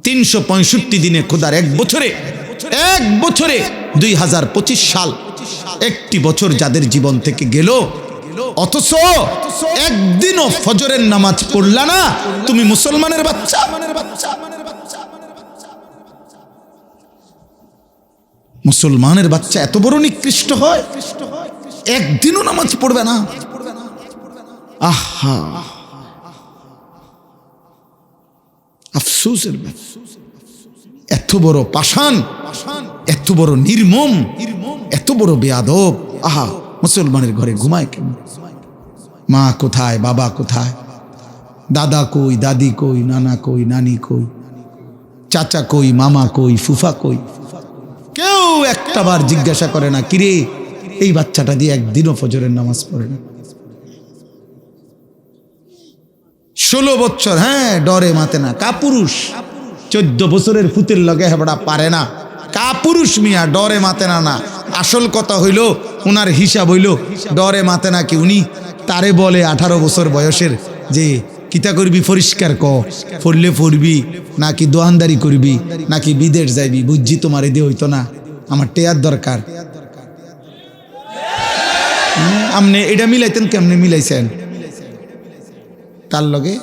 365 দিনে খোদার এক বছরে 2025 সাল, একটি বছর যাদের জীবন থেকে গেল, অথচ একদিনও ফজরের নামাজ পড়লা না, তুমি মুসলমানের বাচ্চা। মুসলমানের বাচ্চা এত বড় নিকৃষ্ট হয়, একদিনও নামাজ পড়বে না। আহা, আফসোসের ব্যাপার। এত বড় পাষাণ, এত বড় নির্মম, এত বড় বেয়াদব। আহা, মুসলমানের ঘরে ঘুমায় কেন? মা কোথায়, বাবা কোথায়, দাদা কই, দাদি কই, নানা কই, নানি কই, চাচা কই, মামা কই, ফুফা কই? কেউ একটাবার জিজ্ঞাসা করে না, কিরে এই বাচ্চাটা দিয়ে একদিনও ফজরের নামাজ পড়ে না। 16 বছর, হ্যাঁ, ডরে মাতে না, কাপুরুষ। 14 বছরের ফুতের লগে হেবড়া পারে না, কাপুরুষ মিয়া, ডরে মাতে না। না, আসল কথা হইল উনার হিসাব হইল ডরে মাতে না কি উনি তারে বলে 18 বছর বয়সের যে কিতা করবি পরিষ্কার ক, পড়লে পড়বি নাকি দোয়ানদারি করবি নাকি বিদেশ যাইবি, বুঝছি তোমার এদি হইতো না, আমার টেয়ার দরকার। আপনি এটা মিলাইতেন, কেমনে মিলাইছেন? তার লগে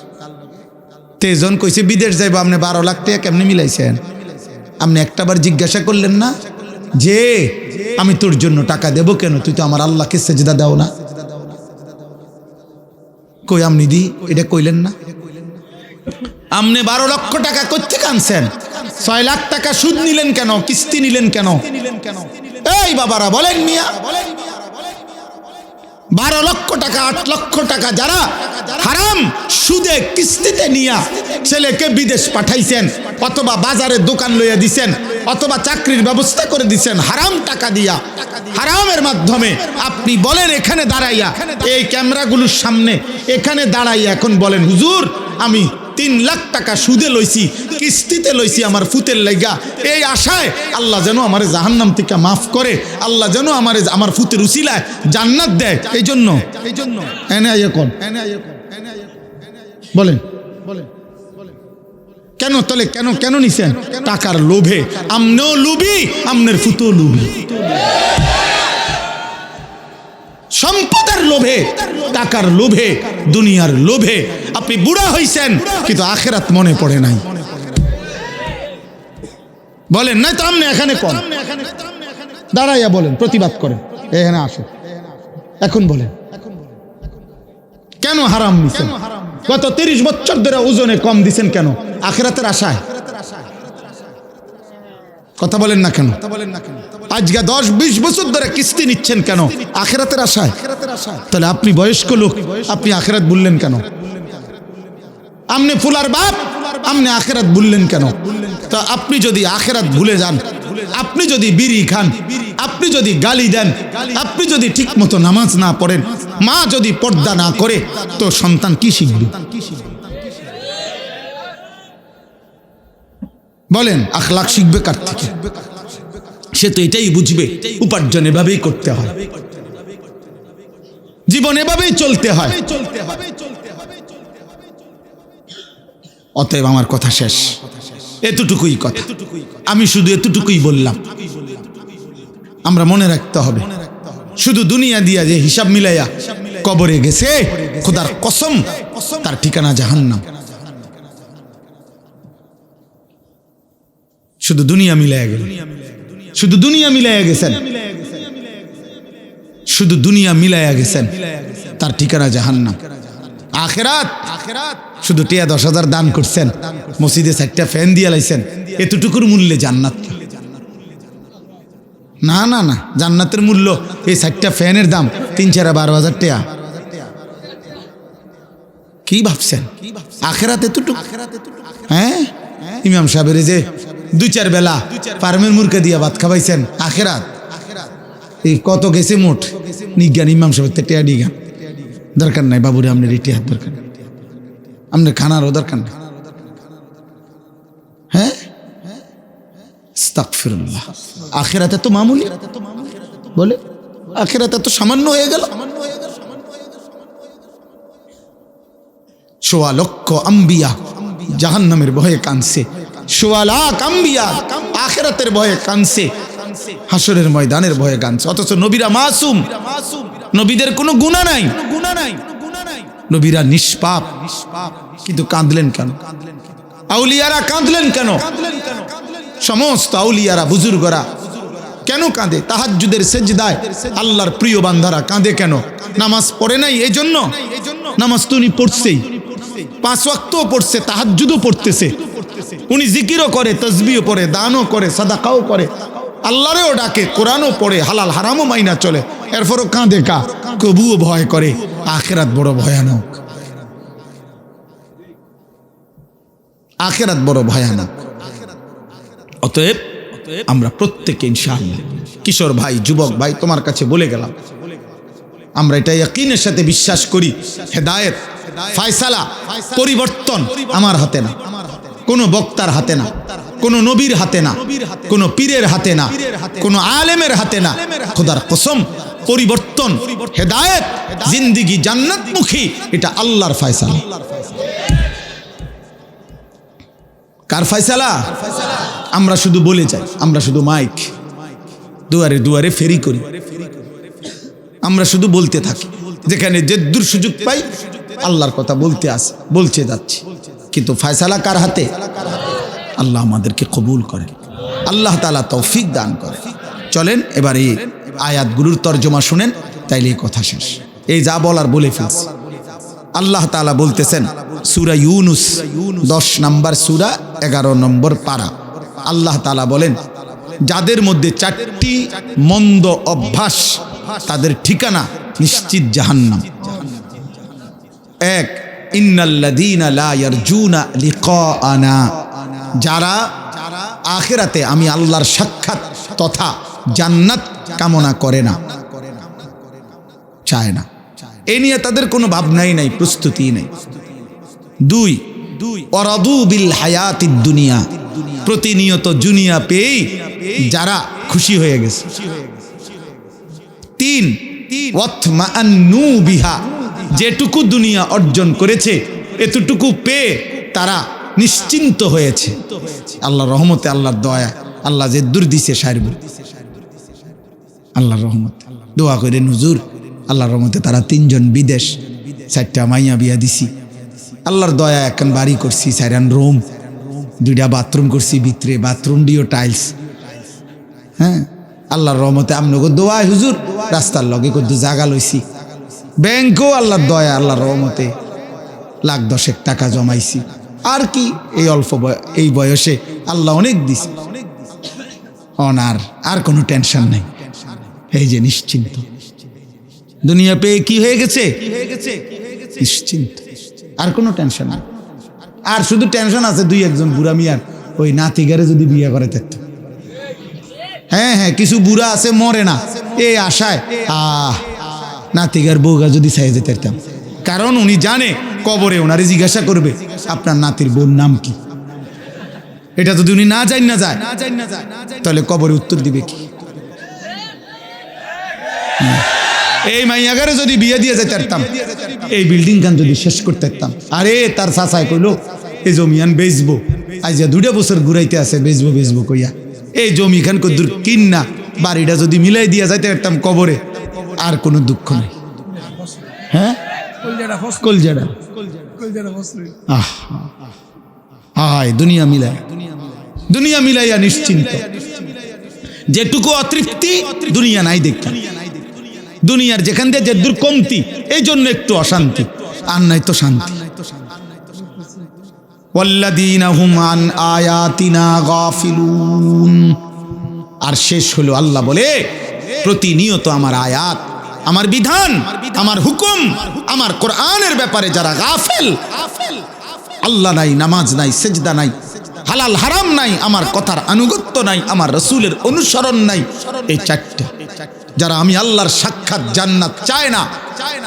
তেজন কইছে বিদেশ যাইব, আপনি 12 লাখ টাকা কেমনে মিলাইছেন? আপনি একটাবার জিজ্ঞাসা করলেন না যে আমি তোর জন্য টাকা দেব কেন, তুই তো আমার আল্লাহকে সেজদা দাও না? কই আপনি দি এটা কইলেন না? আপনি 12 লক্ষ টাকা কোত্থেকে আনছেন? 6 লাখ টাকা সুদ নিলেন কেন, কিস্তি নিলেন কেন? এই বাবারা বলেন মিয়া, 12 লক্ষ টাকা 8 লক্ষ টাকা যারা হারাম সুদে কিস্তিতে নিয়া ছেলেকে বিদেশ পাঠাইছেন, অথবা বাজারে দোকান লইয়া দিছেন, অথবা চাকরির ব্যবস্থা করে দিছেন হারাম টাকা দিয়া, হারামের মাধ্যমে, আপনি বলেন এখানে দাঁড়াইয়া, এই ক্যামেরাগুলোর সামনে এখানে দাঁড়াইয়া এখন বলেন হুজুর আমি 3 লাখ টাকা সুদে লইছি, কিস্তিতে লইছি আমার ফুতের লাইগা, এই আশায় আল্লাহ যেন আমার জাহান্নাম থেকে মাফ করে, আল্লাহ যেন আমার ফুতের উসিলায় জান্নাত দেয়, এই জন্য এনে আইয়া কোন বলেন কেন? তাহলে কেন কেন নিছেন? টাকার লোভে। আমনেও লুবি, আমনের ফুতেও লুবি, সম্পদের লোভে, টাকার লোভে, দুনিয়ার লোভে আপনি বুড়া হইছেন, কিন্তু আখিরাত মনে পড়ে নাই। বলেন নাই তো আপনি এখানে কোন দাঁড়াইয়া বলেন, প্রতিবাদ করেন, এখানে আসো এখন বলেন কেন হারাম নিছেন? গত 30 বছর ধরে ওজনে কম দিছেন কেন? আখিরাতের আশায়। কথা বলেন না কেন? আজকে 10-20 বছর ধরে কিস্তি নিচ্ছেন কেন? আখিরাতের আশায়। তাহলে আপনি বয়স্ক লোক, আপনি আখিরাত ভুললেন কেন? আপনি ফুলার বাপ, আপনি আখিরাত ভুললেন কেন? তা আপনি যদি আখিরাত ভুলে যান, আপনি যদি বিড়ি খান, আপনি যদি গালি দেন, আপনি যদি ঠিক মতো নামাজ না পড়েন, মা যদি পর্দা না করে, তো সন্তান কি শিখবে? বলেন আখলাক শিখবে কার থেকে? সে তো এটাই বুঝবে উপার্জন এভাবেই করতে হয়, জীবন এভাবেই চলতে হয়। অতএব আমার কথা শেষ, এতটুকুই কথা, আমি শুধু এতটুকুই বললাম। আমরা মনে রাখতে হবে, শুধু দুনিয়া দিয়া যে হিসাব মিলাইয়া কবরে গেছে, খোদার কসম তার ঠিকানা জাহান্নাম। শুধু দুনিয়া মিলাইয়া গেল, শুধু দুনিয়া মিলাইয়া গেছেন, শুধু দুনিয়া মিলাইয়া গেছেন, তার ঠিকানা জাহান্নাম। আখিরাত শুধু 10,000 দান করছেন, মসজিদে 4টা ফ্যান দিয়ে লাইছেন, এতটুকুর মূল্যে জান্নাত? না না না, জান্নাতের মূল্য এই 4টা ফ্যানের দাম 3-4-12,000 টাকা। কি ভাবছেন আখিরাত এতটুকু? হ্যাঁ, ইমাম সাহেবের যে 2-4 বেলা ফার্মের মুরগি দিয়া ভাত খাওয়াইছেন, আখিরাত এই কত গেছে মোট? নিজ্ঞান ইমাম সাহেবের টেয়া ডিগান দরকার নাই, বাবুরে আপনার রেটিয়ার দরকার, আপনার খানারও দরকার নেই। হ্যাঁ, আস্তাগফিরুল্লাহ। আখিরাতে তো মামুলি, বলে আখিরাতে তো সামান্য হয়ে গেল। 1.25 লক্ষ আম্বিয়া জাহান্নামের ভয়ে কাঁদছে, 1.25 লাখ আম্বিয়া আখিরাতের ভয়ে কাঁদছে, হাসরের ময়দানের ভয়ে কাঁদছে। অথচ নবীরা মাসুম, নবীদের কোনো গুনাহ নাই, নবীরা নিষ্পাপ, কিন্তু কাঁদলেন কেন? আউলিয়ারা কাঁদলেন কেন? সমস্ত আউলিয়ারা বুজুর্গরা কেন কাঁদে? তাহাজ্জুদের সেজদায় আল্লাহর প্রিয় বান্দারা কাঁদে কেন? নামাজ পড়ে নাই এই জন্য? নামাজ তো উনি পড়ছেই, 5 ওয়াক্তও পড়ছে, তাহাজ্জুদও পড়তেছে, উনি জিকিরও করে, তাসবিহও পড়ে, দানও করে, সাদাকাও করে, আল্লাহরেও ডাকে, কোরআনও পড়ে, হালাল হারামও মাইনা চলে, এরপরও কাঁদে কা? কবুও ভয় করে। আখিরাত বড় ভয়ানক, আখিরাত বড় ভয়ানক। অতএব আমরা প্রত্যেকে ইনশাআল্লাহ, কিশোর ভাই, যুবক ভাই, তোমার কাছে বলে গেলাম, আমরা এটা ইয়াকিনের সাথে বিশ্বাস করি, হেদায়েত ফায়সালা, পরিবর্তন আমার হাতে না, কোনো বক্তার হাতে না, কোনো নবীর হাতে না, কোনো পীরের হাতে না, কোনো আলেমের হাতে না। খোদার কসম, পরিবর্তন, হেদায়েত, জিন্দেগি জান্নাতমুখী, এটা আল্লাহর ফায়সালা। কার ফায়সালা? আমরা শুধু বলে যাই, আমরা শুধু মাইক দুয়ারে দুয়ারে ফেরি করি, আমরা শুধু বলতে থাকি, যেখানে যে দূর সুযোগ পাই আল্লাহর কথা বলতে যাচ্ছি, কিন্তু ফায়সালা কার হাতে? আল্লাহ আমাদেরকে কবুল করেন, আল্লাহ তাআলা তৌফিক দান করে। চলেন এবার এই আয়াতগুলোর তর্জমা শুনেন, তাইলে এই কথা শেষ। এই যা বলার বলে ফেলছি। আল্লাহ তাআলা বলতেছেন সূরা ইউনুস 10 নম্বর সূরা 11 নম্বর পারা। আল্লাহ তাআলা বলেন, যাদের মধ্যে 4টি মন্দ অভ্যাস, তাদের ঠিকানা নিশ্চিত জাহান্নাম। 1, ইন্নাল্লাযীনা লা ইয়ারজুনা লিকাআনা, যারা আখিরাতে আমি আল্লাহর সাক্ষাৎ তথা জান্নাত কামনা করে না, চায় না, এই নিয়ে তাদের কোনো ভাবনাই নাই, প্রস্তুতি নেই। 2, ওয়ারাদু বিল হায়াতিদ দুনিয়া, প্রতিনিয়ত দুনিয়া পেয়ে যারা খুশি হয়ে গেছে। 3, ওয়াতমাআন্নু বিহা, যেটুকু দুনিয়া অর্জন করেছে এতটুকু পেয়ে তারা নিশ্চিন্ত হয়েছে। আল্লাহর রহমতে, আল্লাহর দয়া, আল্লাহ যে দূর দিছে সারব, আল্লাহর রহমত। দোয়া করে হুজুর, আল্লাহর রহমতে তারা 3 জন বিদেশ, 4টা মাইয়া বিয়া দিছি। আল্লাহর দয়া এখন বাড়ি করছি, 4 রুম, 2টা বাথরুম করছি, ভিতরে বাথরুম দিও টাইলস। হ্যাঁ, আল্লাহর রহমতে আমনগো দোয়া হুজুর, রাস্তার লগে কদ্দু জায়গা লইছি। ব্যাংকও আল্লাহর দয়া, আল্লাহর রহমতে লাখ 10 টাকা জমাইছি। আর কি, এই অল্প এই বয়সে আল্লাহ অনেক দিছে, আর কোনো টেনশন নেই। এই যে নিশ্চিন্ত, দুনিয়া পেয়ে কি হয়ে গেছে? নিশ্চিন্ত, আর কোনো টেনশন নেই। আর শুধু টেনশন আছে 2-1 বুড়া মিয়ার, ওই নাতিগারে যদি বিয়ে করে থাকতো। হ্যাঁ, কিছু বুড়া আছে মরে না এই আশায়, নাতিগার বউগা যদি চাই যেতে পারতাম। কারণ উনি জানে কবরে ওনারে জিজ্ঞাসা করবে আপনার নাতির বোন নাম কি। এটা যদি উনি না যায় তাহলে কবরে উত্তর দিবে কি? এই মাইয়াগারে যদি বিয়ে দিয়ে যেতে পারতাম, এই বিল্ডিং খান যদি শেষ করতে পারতাম। আরে তার চাচাই কইলো এই জমিয়ান বেচবো, আজ 2 বছর ঘুরাইতে আছে, বেচবো কইয়া এই জমি খান কদ্দুর কিন্না বাড়িটা যদি মিলাই দিয়া যাইতে পারতাম কবরে, আর কোনো দুঃখ নেই। হ্যাঁ, দুনিয়া মিলাইয়া নিশ্চিন্ত। যেটুকু অতৃপ্তি দুনিয়া নাই দেখতাম, দুনিয়ার যেখান দিয়ে যে দূর কমতি, এই জন্য একটু অশান্তি, আর নাই তো শান্তি। ওয়াল্লাযীনা হুম আন আয়াতিনা গাফিলুন। আর শেষ হলো আল্লাহ বলে, প্রতিনিয়ত আমার আয়াত, আমার বিধান, আমার হুকুম, আমার কোরআনের ব্যাপারে যারা গাফেল, আল্লাহ নাই, নামাজ নাই, সেজদা নাই, হালাল হারাম নাই, আমার কথার আনুগত্য নাই, আমার রাসূলের অনুসরণ নাই, এই 4টা, যারা আমি আল্লাহর সাক্ষাৎ জান্নাত চায় না,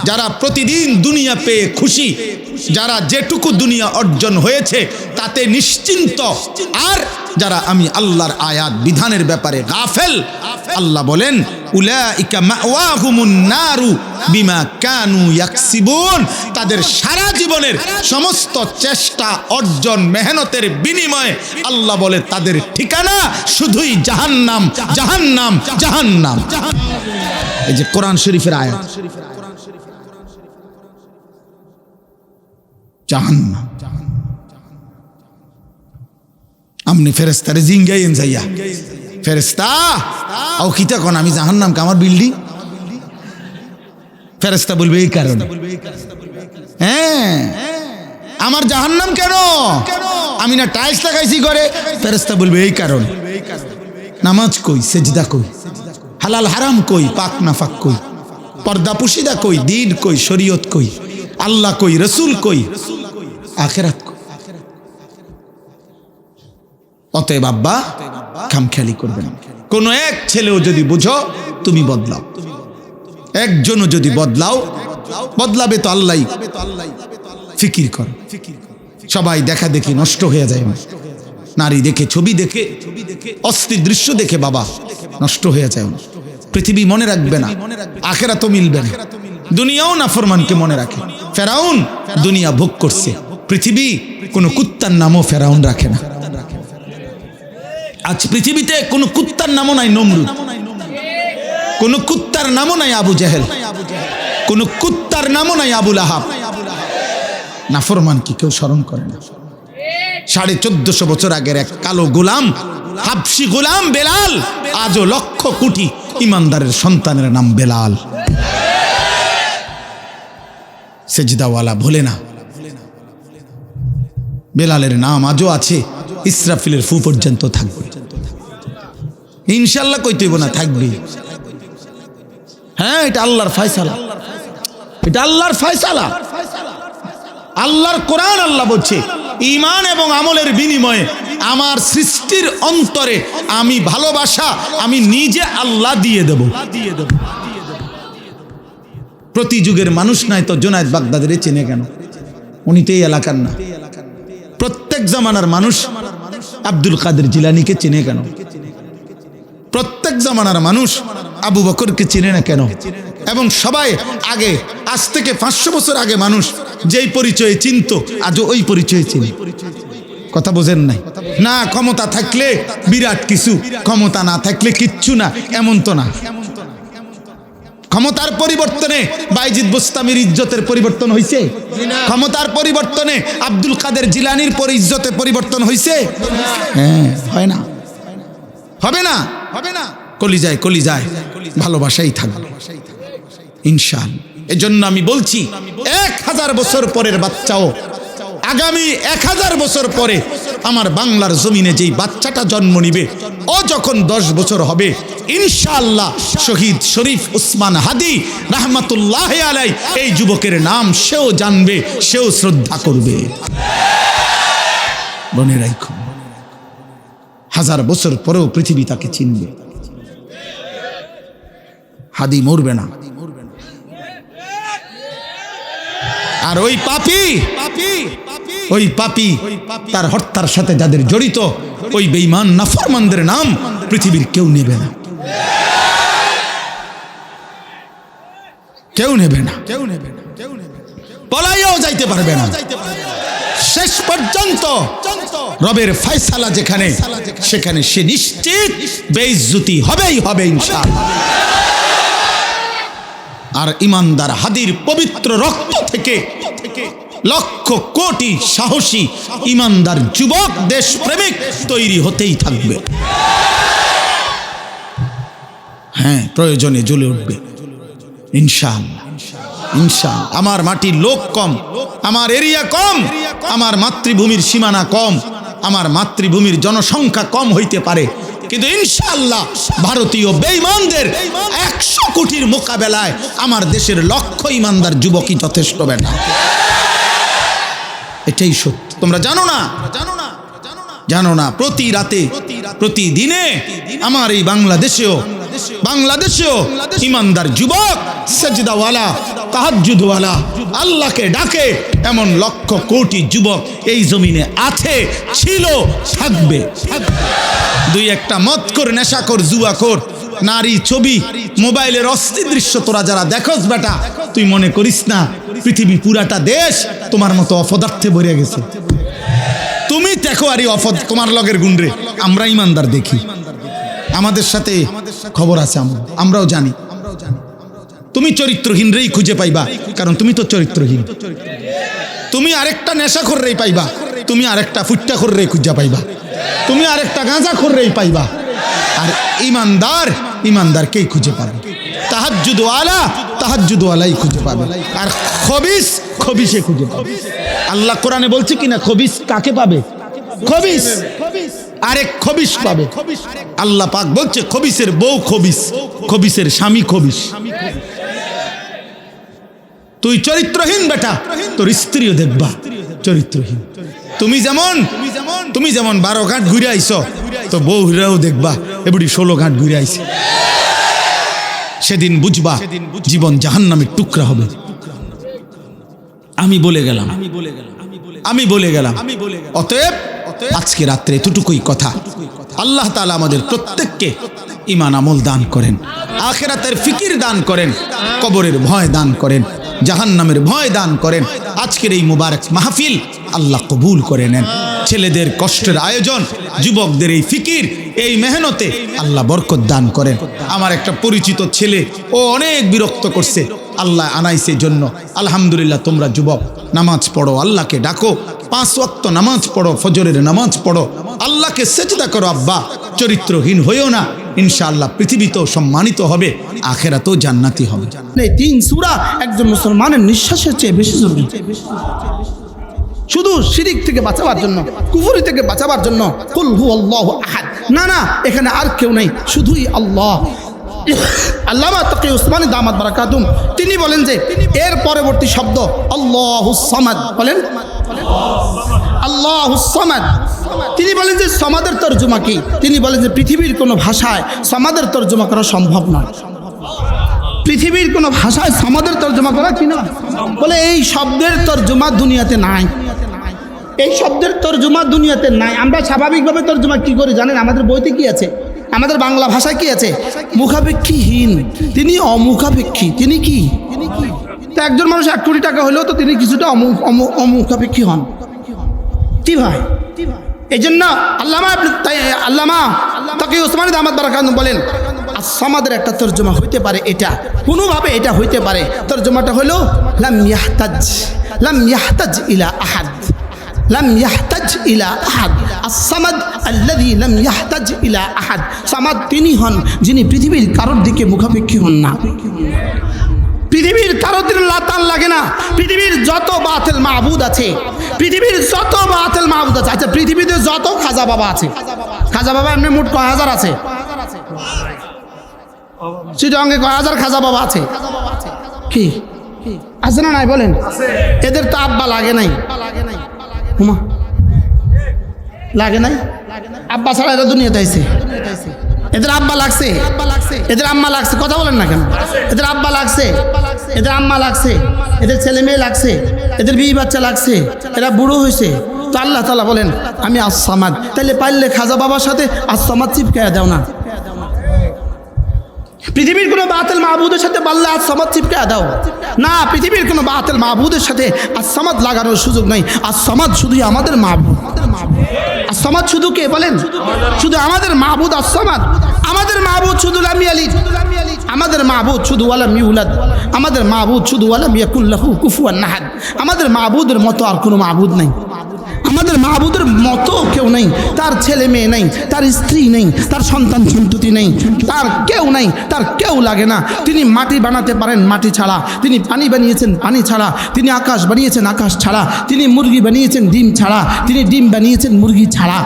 যারা প্রতিদিন দুনিয়া পেয়ে খুশি, যারা যেটুকু দুনিয়া অর্জন হয়েছে তাতে নিশ্চিন্ত, আর যারা আমি আল্লাহর আয়াত বিধানের ব্যাপারে গাফেল, আল্লাহ বলেন উলাইকা মাওয়াহুমুন নারু বিমা কানু ইয়াকসিবুন, তাদের সারা জীবনের সমস্ত চেষ্টা অর্জন মেহনতের বিনিময়ে আল্লাহ বলে তাদের ঠিকানা শুধুই জাহান্নাম, জাহান্নাম, জাহান্নাম। এই যে কোরআন শরীফের আয়াত, জাহান্নাম। আমনি ফেরেশতারে জিঙ্গাইন যাইয়া, ফেরেশতা আও কিতা কোন আমি জাহান্নাম কা আমার বিল্ডিং? ফেরেশতা বলবে এই কারণে। হ্যাঁ, আমার জাহান্নাম কেন? আমি না টাইলস লাগাইছি করে। ফেরেশতা বলবে এই কারণে। নামাজ কই, সেজদা কই, হালাল হারাম কই, পাক নাফাক কই, পর্দা পুশিদা কই, দিন কই, শরীয়ত কই, আল্লাহ কই, রসুল কই, আখিরাত কই। অতএব আব্বা খামখেয়ালি করবে না। কোন এক ছেলেও যদি বুঝো তুমি বদলাও, একজনও যদি বদলাও, বদলাবে তো আল্লাহ। ফিকির কর। সবাই দেখা দেখি নষ্ট হয়ে যায়, নারী দেখে, ছবি দেখে, অস্থির দৃশ্য দেখে বাবা নষ্ট হয়ে যায়। পৃথিবী মনে রাখবে না, আখিরাতও মিলবে না। দুনিয়াও নাফরমানকে মনে রাখে। ফেরাউন দুনিয়া ভোগ করছে, পৃথিবী কোনো কুত্তার নামও ফেরাউন রাখে না। আজ পৃথিবীতে কোনো কুত্তার নামও নাই নমরুদ, কোনো কুত্তার নামও নাই আবু জেহেল, কোনো কুত্তার নামও নাই আবু লাহাব। নাফরমান কি কেউ স্মরণ করে না? 1450 বছর আগের এক কালো গোলাম, হাবশি গোলাম বেলাল, আজও লক্ষ কোটি ইমানদারের সন্তানের নাম বেলাল। সেজদাওয়ালা ভোলে না, বেলালের নাম আজও আছে, ইসরাফিলের ফু পর্যন্ত থাকবে ইনশাল্লাহ। কইতেইব না, থাকবে। হ্যাঁ, এটা আল্লাহর ফয়সালা, এটা আল্লাহর ফয়সালা, আল্লাহর কোরআন। আল্লাহ বলছে ঈমান এবং আমলের বিনিময়ে আমার সৃষ্টির অন্তরে আমি ভালোবাসা আমি নিজে আল্লাহ দিয়ে দেব। প্রতি যুগের মানুষ নাই তো জুনায়েদ বাগদাদের চেনে কেন? উনি তো এই এলাকার না। প্রত্যেক জামানার মানুষ আব্দুল কাদের জিলানীকে চেনে কেন? প্রত্যেক জামানার মানুষ আবু বকরকে চেনে না কেন? এবং সবাই আগে, আজ থেকে 500 বছর আগে মানুষ যেই পরিচয়ে চিনত, আজও ওই পরিচয়ে চিনি। কথা বোঝেন নাই? না, ক্ষমতা থাকলে বিরাট কিছু, ক্ষমতা না থাকলে কিচ্ছু না, এমন তো না। ক্ষমতার পরিবর্তনে বাইজিদ বুস্তামির ইজ্জতের পরিবর্তন হয়েছে? ক্ষমতার পরিবর্তনে আব্দুল কাদের জিলানীর ইজ্জতের পরিবর্তন হয়েছে? হ্যাঁ, হয় না, হবে না, হবে না। কলিজায় কলিজায় ভালোবাসাই থাকবে ইনশাআল্লাহ। এজন্য আমি বলছি 1000 বছর পরের বাচ্চাও আগামী 1000 বছর পরে আমার বাংলার জমিনে যেই বাচ্চাটা জন্ম নিবে, ও যখন 10 বছর হবে ইনশাআল্লাহ শহীদ শরীফ উসমান হাদি রাহমাতুল্লাহ আলাই এই যুবকের নাম সেও জানবে, সেও শ্রদ্ধা করবে। মনে রাখো, 1000 বছর পরেও পৃথিবী তাকে চিনবে। হাদি মরবে না। আর ওই পাপী, ওই পাপী তার হত্যার সাথে যাদের জড়িত, ওই বেঈমান নাফরমানদের নাম পৃথিবীর কেউ নেবে না, কেউ নেবে না, কেউ নেবে না, পলাইয়াও যাইতে পারবে না। শেষ পর্যন্ত রবের ফয়সালা যেখানে, সেখানে সে নিশ্চিত বেইজ্জতি হবেই হবে ইনশাআল্লাহ। আর ইমানদার হাদির পবিত্র রক্ত থেকে লক্ষ কোটি সাহসী ইমানদার যুবক দেশপ্রেমিক তৈরি হতেই থাকবে। হ্যাঁ, প্রয়োজনে জ্বলে উঠবে ইনশাআল্লাহ, ইনশাআল্লাহ। আমার মাটির লোক কম, আমার এরিয়া কম, আমার মাতৃভূমির সীমানা কম, আমার মাতৃভূমির জনসংখ্যা কম হইতে পারে, কিন্তু ইনশাআল্লাহ ভারতীয় বেঈমানদের 100 কোটির মোকাবেলায় আমার দেশের লক্ষ ইমানদার যুবকই যথেষ্ট বেটা। এটাই সত্য। তোমরা জানো না, জানো না, প্রতি রাতে প্রতিদিনে আমার এই বাংলাদেশেও ইমানদার যুবক সেজদাওয়ালা তাহাজ্জুদওয়ালা আল্লাহকে ডাকে এমন লক্ষ কোটি যুবক এই জমিনে আছে, ছিল, থাকবে। দুই একটা মদখোর, নেশাখোর, জুয়াখোর, নারী, ছবি, মোবাইলের অস্থির দৃশ্য তোরা যারা দেখোস বেটা, তুই মনে করিস না পৃথিবী পুরাটা দেশ তোমার মতো অপদার্থে ভরে গেছে। তুমি দেখো আরে তোমার লগের গুণরে আমরা ইমানদার দেখি, আমাদের সাথে খবর আছে, আমরাও জানি। তুমি চরিত্রহীন রেই খুঁজে পাইবা, কারণ তুমি তো চরিত্রহীন। তুমি আরেকটা নেশাখোর রেই পাইবা, তুমি আরেকটা ফুট্টাখোর রে খুঁজে পাইবা, তুমি আরেকটা গাঁজাখোর রেই পাইবা। আর ইমানদারকেই খুঁজে পাবে। তাহাজ্জুদওয়ালাই খুঁজে পাবে, আর খবিসে খুঁজে পাবে। আল্লাহ কোরআনে বলছে কিনা খবিস কাকে পাবে? খবিস, আরেক খবিস পাবে। আল্লাহ পাক বলছে খবিসের বউ খবিস, খবিসের স্বামী খবিস। তুই চরিত্রহীন বেটা, তোর স্ত্রীও দেখবা চরিত্রহীন। তুমি যেমন 12 ঘাট ঘুরে আইছ, তো বউ হিরাও দেখবা এবড়ি 16 ঘাট ঘুরে আইছে। সেদিন বুঝবা জীবন জাহান্নামের টুকরা হবে। আমি বলে গেলাম, অতএব আজকে রাত্রে এতটুকুই কথা। আল্লাহ তাআলা আমাদের প্রত্যেককে ঈমান আমল দান করেন, আখিরাতের ফিকির দান করেন, কবরের ভয় দান করেন, জাহান্নামের ভয় দান করেন। আজকের এই মুবারক মাহফিল আল্লাহ কবুল করে নেন। ছেলেদের কষ্টের আয়োজন, যুবকদের এই ফিকির, এই মেহনতে আল্লাহ বরকত দান করেন। আমার একটা পরিচিত ছেলে, ও অনেক বিরক্ত করছে, আল্লাহ আনাইছে জন্য আলহামদুলিল্লাহ। তোমরা যুবক নামাজ পড়ো, আল্লাহকে ডাকো, 5 ওয়াক্ত নামাজ পড়ো, ফজরের নামাজ পড়ো, আল্লাহকে সেজদা করো। আব্বা চরিত্রহীন হইও না, ইনশাআল্লাহ পৃথিবীতেও সম্মানিত হবে, আখিরাতেও জান্নাতি হবে। এই 3 সূরা একজন মুসলমানের নিঃশ্বাসের চেয়ে বেশি জরুরি। শুধু শিরিক থেকে বাঁচাবার জন্য, কুফরি থেকে বাঁচাবার জন্য কুল হুয়াল্লাহু আহাদ। না না, এখানে আর কেউ নেই, শুধুই আল্লাহ। আল্লামা তাকি উসমানী দামাত বারাকাতুম তিনি বলেন যে এর পরবর্তী শব্দ আল্লাহুস সামাদ। বলেন আল্লাহুস সামাদ। তিনি বলেন যে সামাদের তরজমা কি? তিনি বলেন যে পৃথিবীর কোনো ভাষায় সামাদের তরজমা করা সম্ভব নয়। পৃথিবীর কোনো ভাষায় সামাদের তরজমা করা কি না? বলে এই শব্দের তরজমা দুনিয়াতে নাই, এই শব্দের তরজমা দুনিয়াতে নাই। আমরা স্বাভাবিকভাবে তরজমা কি করি জানেন? আমাদের বইতে কি আছে? আমাদের বাংলা ভাষায় কি আছে? মুখাপেক্ষীহীন, তিনি অমুখাপেক্ষী। তিনি কি? তো একজন মানুষ 1 কোটি টাকা হলেও তো তিনি কিছুটা অমুখাপেক্ষী হন। কি ভাই? এই জন্য আল্লামা তাকি উসমানী দামাত বারাকাতুহু বলেন সামাদের একটা তরজমা হইতে পারে, এটা কোনোভাবে এটা হইতে পারে। তরজমাটা হলো লাম ইয়াহতাজ ইলা আহাদ, লাম ইয়াহতাজ ইলা আহাদ। আস-সামাদ আল্লাযী লাম ইয়াহতাজ ইলা আহাদ। সামাদ তিনি হন যিনি পৃথিবীর কারোর দিকে মুখাপেক্ষী হন না, পৃথিবীর কারোর দিকে লাতান লাগে না। পৃথিবীর যত বাতিল মাবুদ আছে, পৃথিবীর যত বাতিল মাবুদ আছে, আচ্ছা পৃথিবীতে যত খাজা বাবা আছে, খাজা বাবা এমনি মোট কয় হাজার আছে? চিটাঙ্গে কয় হাজার খাজা বাবা আছে? কি আছে না নাই বলেন? এদের তো আব্বা লাগে নাই, হুমা লাগে নাই, আব্বা ছাড়া এরা দুনিয়াতে আইছে। এদের আব্বা লাগছে, এদের আম্মা লাগছে, কথা বলেন না কেন? এদের আব্বা লাগছে, এদের আম্মা লাগছে, এদের ছেলে মেয়ে লাগছে, এদের বিবি বাচ্চা লাগছে, এরা বুড়ো হয়েছে। তো আল্লাহ তাআলা বলেন আমি আস-সামাদ। তাইলে পারলে খাজা বাবার সাথে আস-সামাদ চিপকায়া দাও না। পৃথিবীর কোনো বাতিল মাহবুদের সাথে পারলে আস-সামাদ চিপকায়া দাও না। পৃথিবীর কোনো বাতিল মাহবুদের সাথে আস-সামাদ লাগানোর সুযোগ নাই। আস-সামাদ শুধুই আমাদের মাহবুদ। আস-সামাদ শুধু কে বলেন? শুধু আমাদের মাহবুদ আস-সামাদ। আমাদের মাহবুদ শুধু লাম ইয়ালিদ, আমাদের মাহবুদ শুধু ওয়ালাম ইউলাদ, আমাদের মাহবুদ শুধু ওয়ালাম ইয়াকুল লাহু কুফুয়ান আহাদ। আমাদের মাহবুদের মতো আর কোনো মাহবুদ নাই, আমাদের মাহবুদের মতো কেউ নেই। তার ছেলে মেয়ে নেই, তার স্ত্রী নেই, তার সন্তান সন্ততি নেই, তার কেউ নেই, তার কেউ লাগে না। তিনি মাটি বানাতে পারেন মাটি ছাড়া, তিনি পানি বানিয়েছেন পানি ছাড়া, তিনি আকাশ বানিয়েছেন আকাশ ছাড়া, তিনি মুরগি বানিয়েছেন ডিম ছাড়া, তিনি ডিম বানিয়েছেন মুরগি ছাড়া।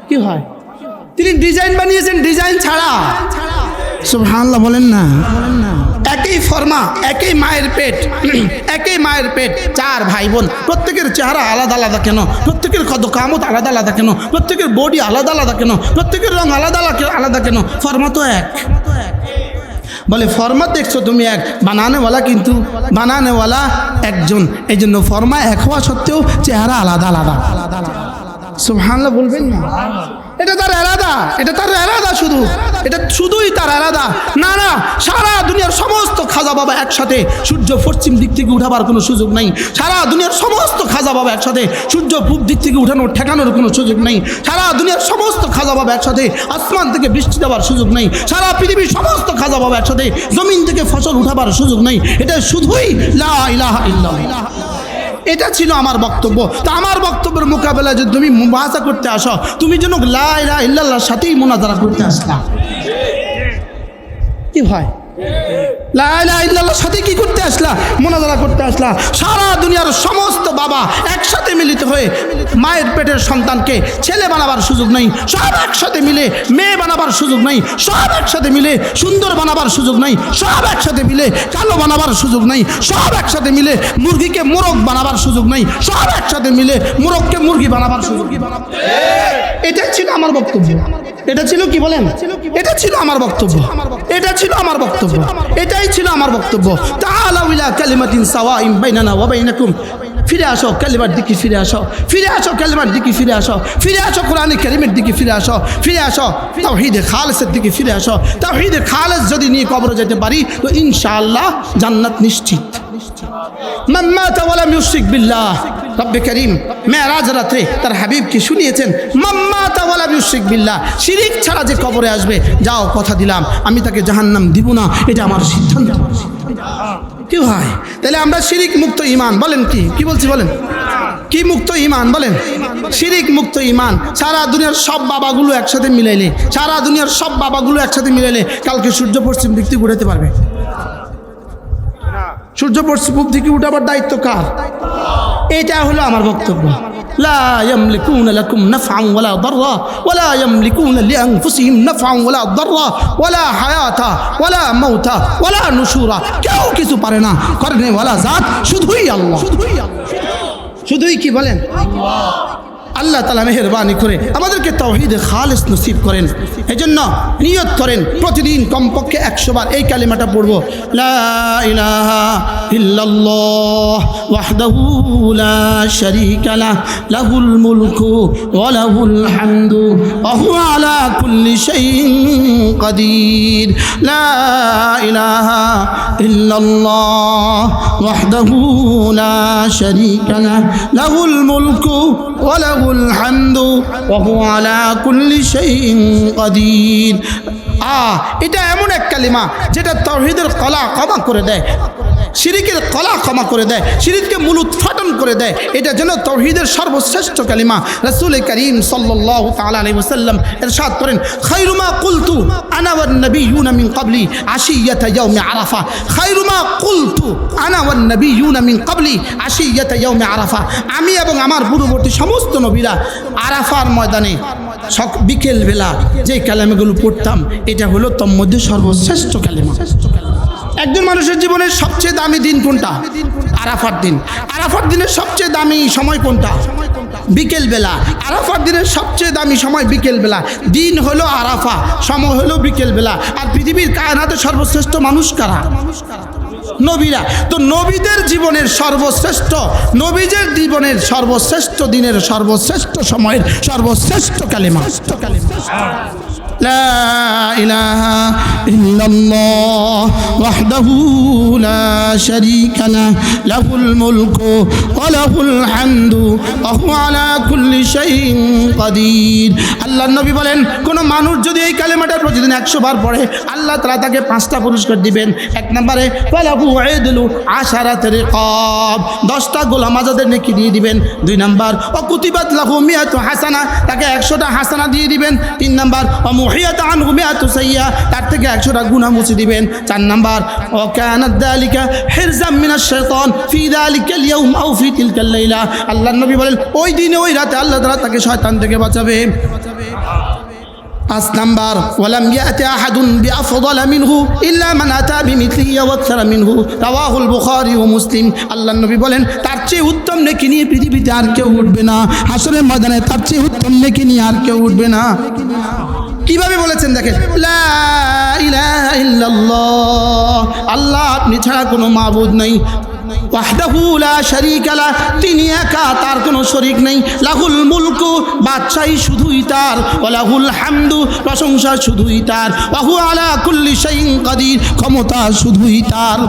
কি হয়? তিনি ডিজাইন বানিয়েছেন ডিজাইন ছাড়া। সুবহানাল্লাহ বলেন না? একই ফরমা, একই মায়ের পেট, একই মায়ের পেট, 4 ভাই বোন, প্রত্যেকের চেহারা আলাদা আলাদা কেন? প্রত্যেকের কদকামত আলাদা আলাদা কেন? প্রত্যেকের বডি আলাদা আলাদা কেন? প্রত্যেকের রং আলাদা আলাদা কেন? ফরমা তো এক। বলে ফরমা দেখছো তুমি এক, বানানেওয়ালা কিন্তু বানানেওয়ালা একজন। এই জন্য ফরমা এক হওয়া সত্ত্বেও চেহারা আলাদা আলাদা। সুবহানাল্লাহ বলবেন না? এটা তার এরাদা, এটা তার এরাদা, শুধু এটা শুধুই তার এরাদা। না না, সারা দুনিয়ার সমস্ত খাজা বাবা একসাথে সূর্য পশ্চিম দিক থেকে উঠাবার কোনো সুযোগ নাই। সারা দুনিয়ার সমস্ত খাজা বাবা একসাথে সূর্য পূব দিক থেকে উঠানোর ঠেকানোর কোনো সুযোগ নেই। সারা দুনিয়ার সমস্ত খাজা বাবা একসাথে আসমান থেকে বৃষ্টি দেওয়ার সুযোগ নেই। সারা পৃথিবীর সমস্ত খাজা বাবা একসাথে জমিন থেকে ফসল উঠাবার সুযোগ নেই। এটা শুধুই লা ইলাহা ইল্লাল্লাহ। এটা ছিল আমার বক্তব্য। তা আমার বক্তব্যের মোকাবেলায় যদি তুমি মুবাহাসা করতে আসো, তুমি যেন লা ইলাহা ইল্লাল্লাহর সাথেই মুনাজারা করতে আসলা। কি হয়? লা ইলাহা ইল্লাল্লাহর সাথে কি করতে আসলা? মুনাজারা করতে আসলা। সারা দুনিয়ার সমস্ত বাবা একসাথে মিলিত হয়ে মায়ের পেটের সন্তানকে ছেলে বানাবার সুযোগ নেই, সব একসাথে মিলে মেয়ে বানাবার সুযোগ নেই, সব একসাথে মিলে সুন্দর বানাবার সুযোগ নেই, সব একসাথে মিলে কালো বানাবার সুযোগ নেই, সব একসাথে মিলে মুরগিকে মোরগ বানাবার সুযোগ নেই, সব একসাথে মিলে মোরগকে মুরগি বানাবার সুযোগ। এটা ছিল আমার বক্তব্য। এটা ছিল কি বলেন, এটা ছিল আমার বক্তব্য, এটা ছিল আমার বক্তব্য, এটাই ছিল আমার বক্তব্য। তাআলাউ ইলা কালিমাতিন সাওয়াইন বাইনানা ওয়া বাইনাকুম, ফিরে আসো কালিমার দিকে, ফিরে আসো, ফিরে আসো কালিমার দিকে, ফিরে আসো, ফিরে আসো কোরআনে কারীমের দিকে, ফিরে আসো, ফিরে আসো তাওহীদে খালেসের দিকে, ফিরে আসো। তাওহীদে খালেস যদি নিয়ে কবরে যেতে পারি তো ইনশাআল্লাহ জান্নাত নিশ্চিত। মান মাতা ওয়া লাম ইউশরিক বিল্লাহ, রব্বে করিম মেরাজ রাতে তার হাবিবকে শুনিয়েছেন মান মাতা ওয়া লাম ইউশরিক বিল্লাহ, শিরিক ছাড়া যে কবরে আসবে, যাও কথা দিলাম আমি তাকে জাহান্নাম দিব না, এটা আমার সিদ্ধান্ত। কি হয় তাহলে আমরা শিরিক মুক্ত ঈমান, বলেন কি বলছি বলেন, কি মুক্ত ঈমান বলেন, শিরিক মুক্ত ঈমান। সারা দুনিয়ার সব বাবাগুলো একসাথে মিলাইলে, সারা দুনিয়ার সব বাবাগুলো একসাথে মিলাইলে কালকে সূর্য পশ্চিম দিক থেকে উঠাতে পারবে? সূর্য পশ্চিম দিকে উঠাবার দায়িত্ব কার? এটা হলো আমার বক্তব্য। লা ইয়ামলিকুনা লাকুম নাফআন ওয়ালা দাররা ওয়ালা ইয়ামলিকুনা লিআনফুসিহিম নাফআন ওয়ালা দাররা ওয়ালা হায়াতা ওয়ালা মাউতা ওয়ালা নুশুরা, কেউ কিছু পারে না, করনে ওয়ালা জাত শুধুই আল্লাহ। শুধুই কি বলেন? আল্লাহ তাআলা মেহেরবানি করে আমাদেরকে তাওহীদে খালেস নসিব করেন। এজন্য নিয়ত করেন প্রতিদিন কমপক্ষে 100 বার এই কালিমাটা পড়ব, লা ইলাহা ইল্লাল্লাহ ওয়াহদাহু লা শারীকা লাহ, লাহুল মুলকু ওয়া লাহুল হামদু ওয়া হুয়া আলা কুল্লি শাইইন কাদির। লা ইলাহা ইল্লাল্লাহ ওয়াহদাহু লা শারীকা লাহ, লাহুল মুলকু ওয়া লাহুল হামদু ওয়া হুয়া আলা কুল্লি শাইইন কাদির। এটা এমন এক কালিমা যেটা তাওহীদের কলা ক্ষমা করে দেয়, শিরিকের কলা ক্ষমা করে দেয়, শিরিককে মূল উৎপাটন করে দেয়। এটা যেন তাওহীদের সর্বশ্রেষ্ঠ কালিমা। রাসূল করিম সাল্লাল্লাহু তাআলা আলাইহি ওয়াসাল্লাম ইরশাদ করেন, খায়রু মা কুলতু আনা ওয়ান নাবিয়্যুনা মিন ক্বাবলি আশিয়াতা ইয়াউমি আরাফা। খায়রু মা কুলতু আনা ওয়ান নাবিয়্যুনা মিন ক্বাবলি আশিয়াতা ইয়াউমি আরাফা। আমি এবং আমার পূর্ববর্তী সমস্ত নবীরা আরাফার ময়দানে বিকেল বেলা যে কালেমাগুলো পড়তাম, এটা হলো তোর মধ্যে সর্বশ্রেষ্ঠ কালেমা। একজন মানুষের জীবনের সবচেয়ে দামি দিন কোনটা? আরাফার দিন। আরাফার দিনের সবচেয়ে দামি সময় কোনটা? বিকেল বেলা। আরাফার দিনের সবচেয়ে দামি সময় বিকেল বেলা। দিন হলো আরাফা, সময় হলো বিকেল বেলা। আর পৃথিবীর কায়নাতে সর্বশ্রেষ্ঠ মানুষ কারা? নবীরা। তো নবীদের জীবনের সর্বশ্রেষ্ঠ, নবীদের জীবনের সর্বশ্রেষ্ঠ দিনের সর্বশ্রেষ্ঠ সময়ের সর্বশ্রেষ্ঠ কালেমা। লা ইলাহা ইল্লাল্লাহ ওয়াহদাহু লা শারীকা লাহ, লাহুল মুলকু ওয়া লাহুল হামদু ওয়া হুয়া আলা কুল্লি শাইইন কাদির। আল্লাহর নবী বলেন, কোন মানুষ যদি এই কালেমাটা প্রতিদিন 100 বার পড়ে, আল্লাহ তাআলা তাকে 5টা পুরস্কার দিবেন। 1 নম্বরে ফালাহু ইদলু আশারাত রিকাব, 10টা গোলাম আজাদের নেকি দিয়ে দিবেন। 2 নাম্বার ওয়া কুতিবাত লাহু মিআতু হাসানা, তাকে 100টা হাসানা দিয়ে দিবেন। 3 নাম্বার মুহিয়াত আনহু মিআতু সাইয়্যা, তার থেকে 100টা গুনাহ মুছে দিবেন। 4 নাম্বার ওয়া কানাত যালিকা হিরজাম মিনাশ শাইতান ফি যালিকাল ইয়াউম আও ফি তিলকাল লাইলা। আল্লাহর নবী বলেন, ওই দিনে ওই রাতে আল্লাহ তাআলা তাকে শয়তান থেকে বাঁচাবে। 5 নাম্বার ওয়ালাম ইয়াতি আহাদুন বিআফদাল মিনহু ইল্লা মান আতা বিমিথলিহি ওয়া আকসারা মিনহু, রাওয়াহুল বুখারী ও মুসলিম। আল্লাহর নবী বলেন, তার চেয়ে উত্তম নেকি নিয়ে পৃথিবীতে আর কেউ উঠবে না। হাসরের ময়দানে তার চেয়ে উত্তম নেকি নিয়ে আর কেউ উঠবে না। কিভাবে বলেছেন দেখেন, লা ইলাহা ইল্লাল্লাহ, আল্লাহ আপনি ছাড়া কোনো মাবুদ নাই। ওয়াহদাহু লা শারীকা লাহ, তিনি একা, তার কোনো শরীক নেই। লাহুল মুলকু, বাদশাহী শুধুই তার। ওয়া লাহুল হামদু, প্রশংসা শুধুই তার। ওয়া হুয়া আলা কুল্লি শাইইন কাদির, ক্ষমতা শুধুই তার।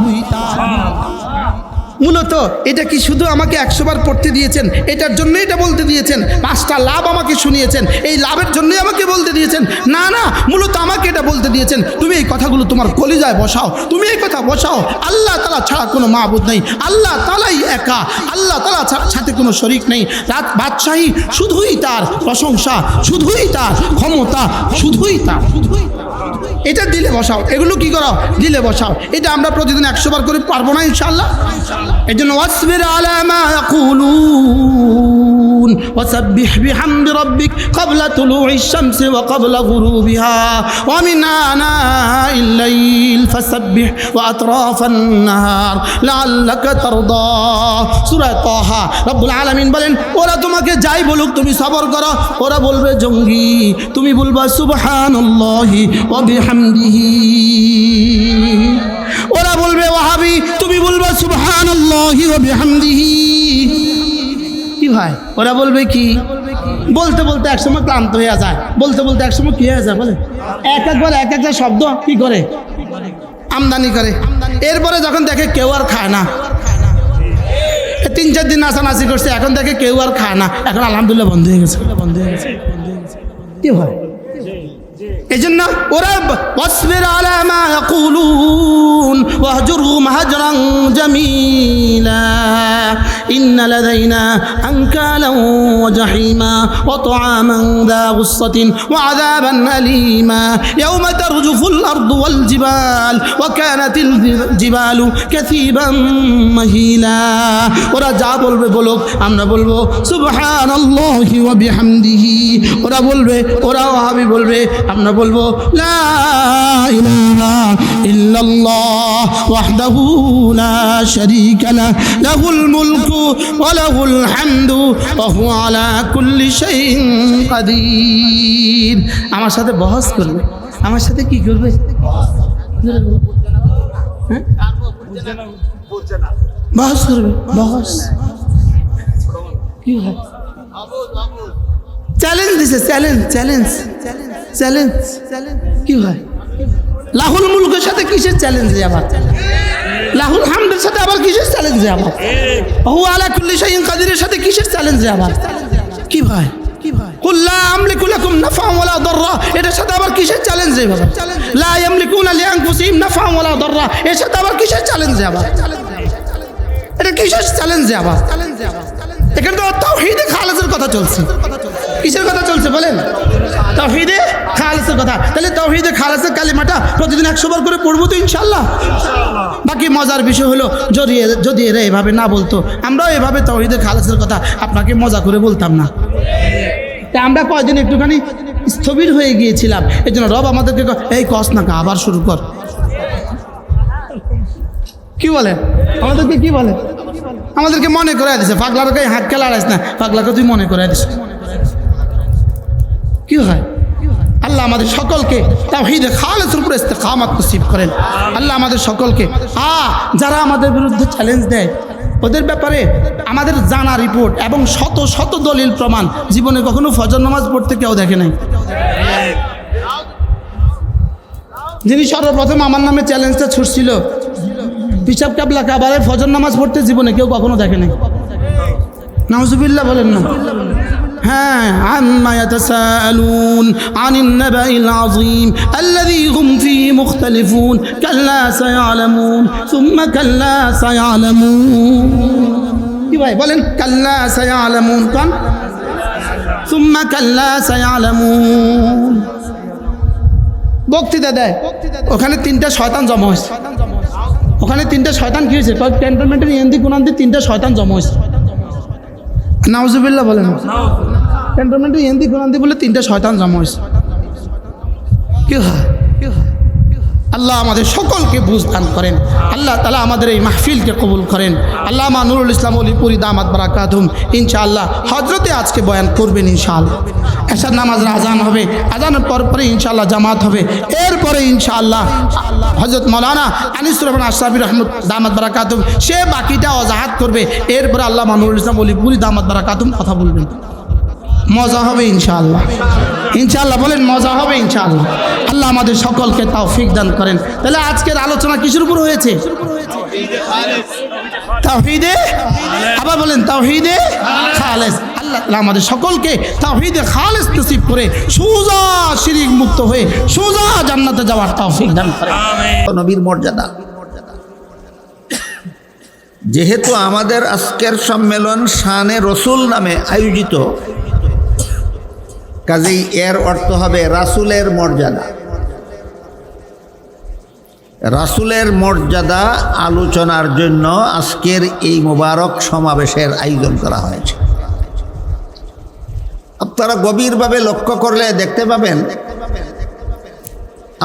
মূলত এটা কি শুধু আমাকে 100 বার পড়তে দিয়েছেন, এটার জন্যই এটা বলতে দিয়েছেন? 5টা লাভ আমাকে শুনিয়েছেন, এই লাভের জন্যই আমাকে বলতে দিয়েছেন? না না, মূলত আমাকে এটা বলতে দিয়েছেন, তুমি এই কথাগুলো তোমার কলিজায় বসাও, তুমি এই কথা বসাও। আল্লাহ তাআলা ছাড়া কোনো মাবুদ নেই, আল্লাহ তাআলাই একা, আল্লাহ তাআলা সাথে কোনো শরীক নেই। রাত বাদশাহী শুধুই তার, প্রশংসা শুধুই তার, ক্ষমতা শুধুই তার। এটা দিলে বসাও, এগুলো কি করাও? দিলে বসাও। এটা আমরা প্রতিদিন 100 বার করে পারবো না ইনশাআল্লাহ। এই জন্য ওয়াসবির আলা মা ইয়াকুলুন, يعملون وسبح بحمد ربك قبل طلوع الشمس وقبل غروبها ومن آناء الليل فسبح وأطراف النهار لعلك ترضى সূরা তাহা রব্বুল আলামিন বলেন ওরা তোমাকে যাই বলুক তুমি সবর করো ওরা বলবে জঙ্গি তুমি বলবা সুবহানাল্লাহি ওয়া বিহামদিহি ওরা বলবে ওয়াহাবি তুমি বলবা সুবহানাল্লাহি ওয়া বিহামদিহি কি ভাই ওরা বলবে কি বলতে বলতে একসময় ক্লান্ত হয়ে যায় বলতে বলতে একসময় কি হয়ে যায় বলে একবার এক একটা শব্দ কি করে আমদানি করে এরপরে যখন দেখে কেউ আর খায় না 3-4 দিন নাচানাচি করছে এখন দেখে কেউ আর খায় না এখন আলহামদুলিল্লাহ বন্ধ হয়ে গেছে কি হয় এই জন্য ওরা ওয়াসবির আলা মা ইয়াকুলুন ওয়াহজুরহুম হাজরান জামিলা ইন্না লাদাইনা আনকালান ওয়া জাহিমা ওয়া তুআমান যা গুসসাতিন ওয়া আযাবান আলীমা ইয়াওমা তারজুফুল আরদু ওয়াল জিবাল ওয়া কানাতিল জিবালু কাসীবান মাহিলা ওরা যা বলবে বলুক আমরা বলবো সুবহানাল্লাহি ওয়া বিহামদিহি ওরা বলবে ওরা ওয়াহাবি বলবে আমরা বলবো লা ইলাহা ইল্লাল্লাহ ওয়াহদাহু লা শারীকা লাহু লাহুল মুলকু ওয়া লাহুল হামদু ওয়া হুয়া আলা কুল্লি শাইইন কাদির আমার সাথে বহস করবে আমার সাথে কি করবে বহস করবে বহস কি হয় চ্যালেঞ্জ দিছে চ্যালেঞ্জ চ্যালেঞ্জ চ্যালেঞ্জ কি হয় লাহুল মুলকের সাথে কিসের চ্যালেঞ্জ আবার লাহুল হামদের সাথে আবার কিসের চ্যালেঞ্জ আবার হু আলা কুল্লি শাইইন কাদিরের সাথে কিসের চ্যালেঞ্জ আবার কি ভাই কুল লা আমলিকু লাকুম নাফআন ওয়ালা দাররা এটার সাথে আবার কিসের চ্যালেঞ্জ রে বাবা লা ইয়ামলিকুনা লিআনফুসিহিম নাফআন ওয়ালা দাররা এর সাথে আবার কিসের চ্যালেঞ্জ আবার এটা কিসের চ্যালেঞ্জ আবার এখানে তো তাওহীদে খালেসের কথা চলছে কিসের কথা চলছে বলেন তাওহীদে খালেসের কথা তাহলে তাওহীদে খালেসের কালিমাটা প্রতিদিন 100 বার করে পড়বো তো ইনশাআল্লাহ বাকি মজার বিষয় হলো যদি এরা এভাবে না বলতো আমরাও এভাবে তাওহীদে খালেসের কথা আপনাকে মজা করে বলতাম না তা আমরা কয়দিন একটুখানি স্থবির হয়ে গিয়েছিলাম এই জন্য রব আমাদেরকে এই কস না আবার শুরু কর কি বলেন আমাদেরকে কি বলে আমাদেরকে মনে করে দিছে পাগলার গায়ে হাত খেলা আড়াইস না পাগলাকে তুই মনে করে দিস কি হয় আল্লাহ আমাদের সকলকে তাওহীদে খালেসের উপরে ইস্তেকামত নসিব করেন আল্লাহ আমাদের সকলকে যারা আমাদের বিরুদ্ধে চ্যালেঞ্জ দেয় ওদের ব্যাপারে আমাদের জানা রিপোর্ট এবং শত শত দলিল প্রমাণ জীবনে কখনো ফজর নামাজ পড়তে কেউ দেখে নাই যিনি সর্বপ্রথম আমার নামে চ্যালেঞ্জটা ছুটছিল পিসাব কাবলা কাবারে ফজর নামাজ পড়তে জীবনে কেউ কখনো দেখে নাই নাউজুবিল্লাহ বলেন না হ্যাঁ আম্মা ইয়াতাসাআলুন আনিন নাবাইল আযীম আল্লাযী হুম ফীহি মুখতালিফুন কাল্লা সায়ালামুন সুম্মা কাল্লা সায়ালামুন কি ভাই বলেন কাল্লা সায়ালামুন কোন সুম্মা কাল্লা সায়ালামুন বক্তৃতা দেয় ওখানে 3টা শয়তান জমা হয়েছে ওখানে 3টা শয়তান কি হয়েছে ক্যান্টনমেন্টের ইন্দি কোনান্তি 3টা শয়তান জমা হয়েছে নাউজুবিল্লাহ বলেন ক্যান্টনমেন্টের ইন্দি কোনান্তি বলে 3টা শয়তান জমা হয়েছে কি হয় আল্লাহ আমাদের সকলকে বুঝ দান করেন আল্লাহ তাআলা আমাদের এই মাহফিলকে কবুল করেন আল্লামা নুরুল ইসলাম ওলিপুরি দামাত বারাকাতুহুম ইনশাআল্লাহ হযরতে আজকে বয়ান করবেন ইনশাআল্লাহ এশার নামাজের আজান হবে আজানের পরে ইনশাআল্লাহ জামাত হবে এরপরে ইনশাআল্লাহ হযরত মাওলানা আনিসুর রহমান আশরাফি রহমত দামাত বারাকাতুহুম সে বাকিটা ওয়াজাহাত করবে এরপরে আল্লামা নুরুল ইসলাম ওলিপুরি দামাত বারাকাতুহুম কথা বলবেন মজা হবে ইনশাআল্লাহ ইনশাআল্লাহ বলেন মজা হবে ইনশাআল্লাহ আল্লাহ আমাদের সকলকে তৌফিক দান করেন তাহলে আজকের আলোচনা কিসের উপর হয়েছে তাওহীদে আবার বলেন তাওহীদে খালেস আল্লাহ তাআলা আমাদের সকলকে তাওহীদে খালেস নসিব করে সোজা শিরক মুক্ত হয়ে সোজা জান্নাতে যাওয়ার তৌফিক দান করেন আমিন নবীর মর্যাদা যেহেতু আমাদের আজকের সম্মেলন শানে রসুল নামে আয়োজিত কাজেই এর অর্থ হবে রাসূলের মর্যাদা রাসূলের মর্যাদা আলোচনার জন্য আজকের এই মোবারক সমাবেশের আয়োজন করা হয়েছে আপনারা গভীরভাবে লক্ষ্য করলে দেখতে পাবেন